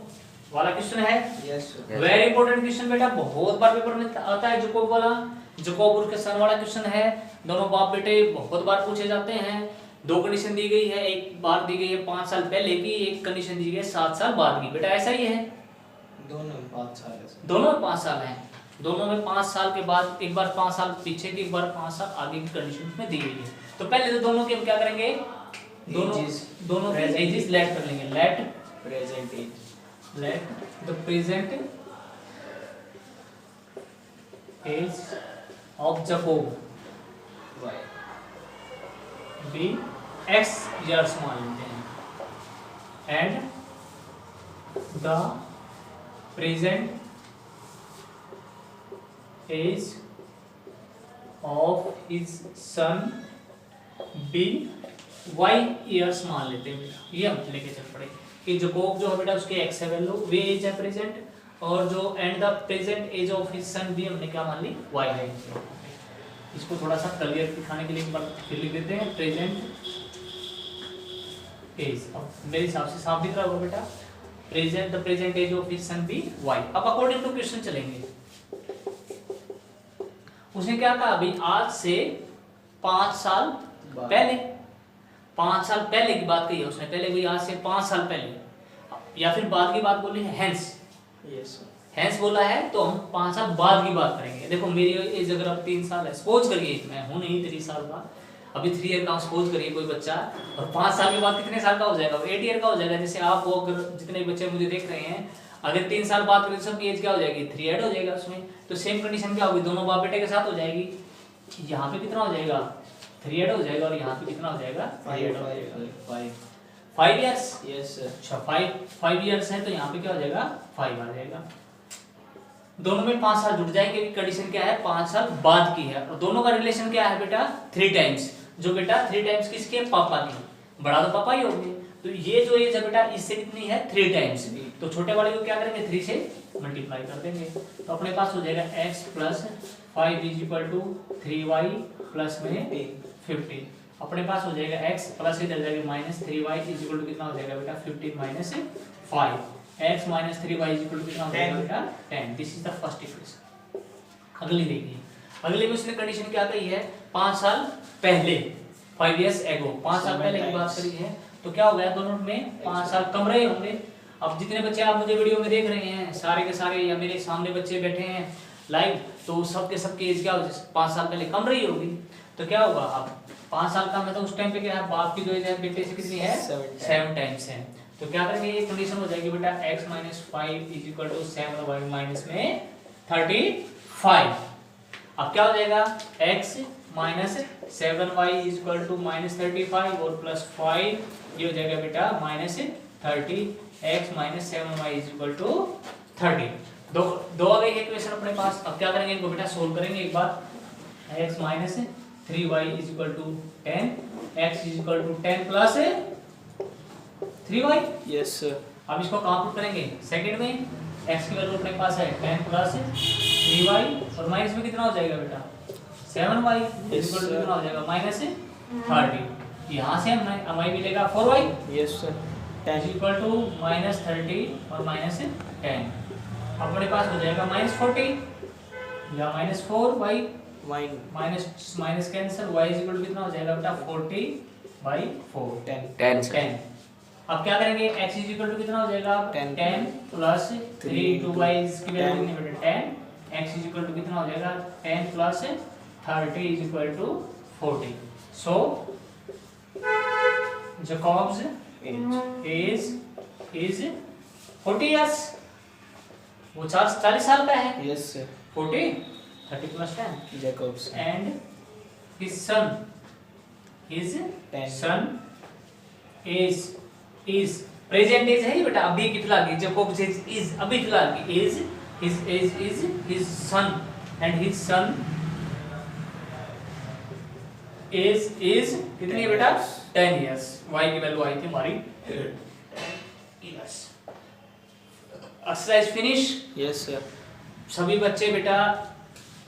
वाला क्वेश्चन है। Yes sir, very important question बेटा, बहुत बार पेपर में आता है जैकोब वाला, जैकोब और के सन वाला क्वेश्चन है। दोनों बाप बेटे बहुत बार पूछे जाते हैं। दो कंडीशन दी गई है, एक बार दी गई है 5 साल पहले की, एक कंडीशन दी गई है 7 साल बाद की। बेटा ऐसा ही है, दोनों में 5 साल है सर। दोनों में 5 साल हैं, दोनों में 5 साल के बाद, एक बार 5 साल पीछे की, एक बार 5 साल आगे की कंडीशन में दी गई है। तो पहले तो दोनों के हम क्या करेंगे, दोनों के एजेस लेट कर लेंगे, let present age, let the present age of Jacob y be x years मान लेते हैं, and the present age of his son be y years मान लेते हैं बेटा। ये हम लेके चल पड़े कि जैकोब जो है बेटा उसके x है वैल्यू, वे एज है प्रेजेंट, और जो and the present age of his son भी हमने क्या मान ली, y है। इसको थोड़ा सा क्लियर दिखाने के लिए एक बार फिर लिख देते हैं, प्रेजेंट एज। अब मेरे हिसाब से साफ दिख रहा होगा बेटा, present the present age of his son भी y। अब अकॉर्डिंग टू क्वेश्चन चलेंगे। उसने क्या कहा अभी, आज से 5 साल पहले, 5 साल पहले की बात कही है उसने, पहले कोई आज से 5 साल पहले, या फिर बाद की बात बोली है, हेंस। यस सर, हेंस बोला है तो हम 5 साल बाद की बात करेंगे। देखो मेरी एज अगर अब 3 साल है, सपोज करिए मैं हूं नहीं 3 साल का, अभी 3 ईयर का सपोज करिए कोई बच्चा, और 5 साल के बाद कितने साल का हो जाएगा, 8 ईयर का हो जाएगा। जैसे आप वो अगर जितने बच्चे मुझे देख रहे हैं, अगर 3 साल बाद करें तो सबकी एज क्या हो जाएगी, 3 ऐड हो जाएगा उसमें। तो सेम कंडीशन क्या होगी, दोनों बाप बेटे के साथ हो जाएगी। यहाँ पे कितना हो जाएगा, 3 ऐड हो जाएगा, और यहाँ पे कितना हो जाएगा, 5 ऐड हो जाएगा। 5 इयर्स, यस सर, अच्छा 5 इयर्स है, तो यहाँ पे क्या हो जाएगा, 5 आ जाएगा। दोनों में 5 साल जुड़ जाएंगे। कंडीशन क्या है, 5 साल बाद की है, और दोनों का रिलेशन क्या है बेटा, 3 टाइम्स। जो बेटा 3 टाइम्स किसके, पापा की, बड़ा तो पापा ही होंगे। तो ये जो एज है बेटा, इससे कितनी है, 3 टाइम्स। तो छोटे वाले को क्या करेंगे, 3 से मल्टीप्लाई कर देंगे। तो अपने पास हो जाएगा x plus 5 is equal to 3y plus में 15। अपने पास हो जाएगा x प्लस इधर जाएगा minus 3y is equal to कितना हो जाएगा बेटा, 15 minus 5। x minus 3y is equal to कितना हो जाएगा बेटा, 10। This is the first equation. अगली देखिए, अगले में उसने कंडीशन क्या कही है, 5 साल पहले, 5 इयर्स एगो, 5 साल पहले की बात करी है। तो क्या हो गया, दोनों में 5 साल कम रहे होंगे। अब जितने बच्चे आप मुझे वीडियो में देख रहे हैं, सारे के सारे, या मेरे सामने बच्चे बैठे हैं लाइव, तो सबके एज क्या हो, 5 साल पहले कम रही होगी। तो क्या होगा, अब 5 साल का मतलब उस टाइम पे क्या है, बाप की जो एज है बेटे से कितनी है, 7 टाइम्स है। तो क्या करेंगे, ये कंडीशन हो जाएगी बेटा, x minus 5 is equal to 7y minus में 35। अब क्या हो जाएगा, x minus 7y is equal to minus 35 और प्लस 5, ये हो जाएगा बेटा minus 30। x minus 7y is equal to 30। दो आ गई इक्वेशन अपने पास। अब क्या करेंगे, इनको बेटा सोल्व करेंगे एक बार। x minus 3y is equal to 10, x is equal to 10 plus 3y। Yes sir, अब इसको कहाँ पुट करेंगे, सेकंड में। x की वैल्यू अपने पास है 10 प्लस 3y, और माइनस में कितना हो जाएगा बेटा, 7y इज इक्वल टू कितना हो जाएगा, माइनस 30। यहाँ से हम y मिलेगा 4y। Yes sir, is equal to minus 30 और माइनस 10। अपने पास हो जाएगा माइनस 40 या minus 4y, minus minus cancel, y is equal to कितना हो जाएगा बेटा, 40/4, 10। अब क्या करेंगे, x इज इक्वल टू कितना हो जाएगा, 10 प्लस 3 2y की वैल्यू कितनी बेटा, 10। x इज इक्वल टू कितना हो जाएगा, 10 plus 30 is equal to 40। So Jacob's age is 40 years, वो 40 साल का है। Yes, sir. 40, 30 plus 10. Jacobs. And his son, his 10. son is present is है ये बेटा, अभी की फिलहाल की, Jacobs is अभी फिलहाल की, is his son, and his son is कितनी है बेटा? 10 years. y की वैल्यू आई थी हमारी 10 years. Exercise finish. Yes, sir. सभी बच्चे बेटा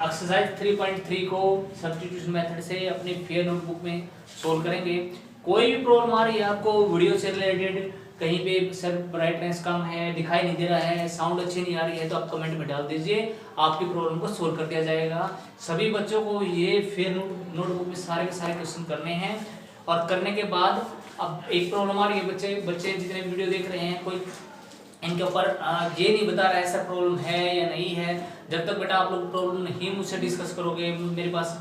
एक्सरसाइज 3.3 को सब्स्टिट्यूशन मेथड से अपनी फेयर नोटबुक में सोल्व करेंगे। कोई भी प्रॉब्लम आ रही है आपको वीडियो से रिलेटेड, कहीं पे सर ब्राइटनेस कम है, दिखाई नहीं दे रहा है, साउंड अच्छी नहीं आ रही है, तो आप कमेंट में डाल दीजिए, आपकी प्रॉब्लम को सोल्व कर दिया जाएगा। सभी बच्चों को ये फेयर नोटबुक में सारे के सारे क्वेश्चन करने हैं, और करने के बाद अब एक प्रॉब्लम आ रही है, बच्चे जितने वीडियो देख रहे हैं, कोई इनके ऊपर ये नहीं बता रहा है ऐसा प्रॉब्लम है या नहीं है। जब तक बेटा आप लोग प्रॉब्लम नहीं मुझसे डिस्कस करोगे, मेरे पास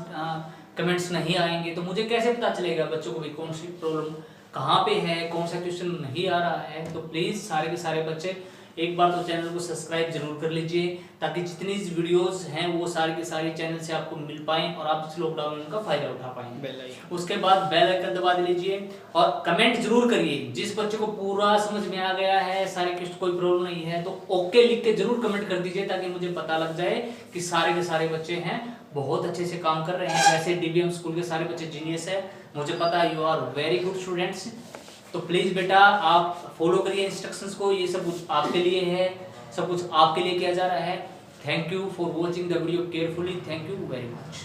कमेंट्स नहीं आएंगे, तो मुझे कैसे पता चलेगा बच्चों को भी कौन सी प्रॉब्लम कहाँ पे है, कौन सा क्वेश्चन नहीं आ रहा है। तो प्लीज़ सारे के सारे बच्चे एक बार तो चैनल को सब्सक्राइब जरूर कर लीजिए, ताकि जितनी वीडियोस हैं वो सारी के सारी चैनल से आपको मिल पाएँ और आप इस लॉकडाउन का फायदा उठा पाएँ। उसके बाद बेल आइकन दबा दीजिए और कमेंट जरूर करिए। जिस बच्चे को पूरा समझ में आ गया है, सारे क्वेश्चन कोई प्रॉब्लम नहीं है, तो ओके लिख के जरूर कमेंट कर दीजिए, ताकि मुझे पता लग जाए कि सारे के सारे बच्चे हैं बहुत अच्छे से काम कर रहे हैं। वैसे डीबीएम स्कूल के सारे बच्चे जीनियस है, मुझे पता है, you are very good students. तो प्लीज बेटा आप फॉलो करिए इंस्ट्रक्शंस को, ये सब कुछ आपके लिए है, सब कुछ आपके लिए किया जा रहा है। Thank you for watching the video carefully. Thank you very much.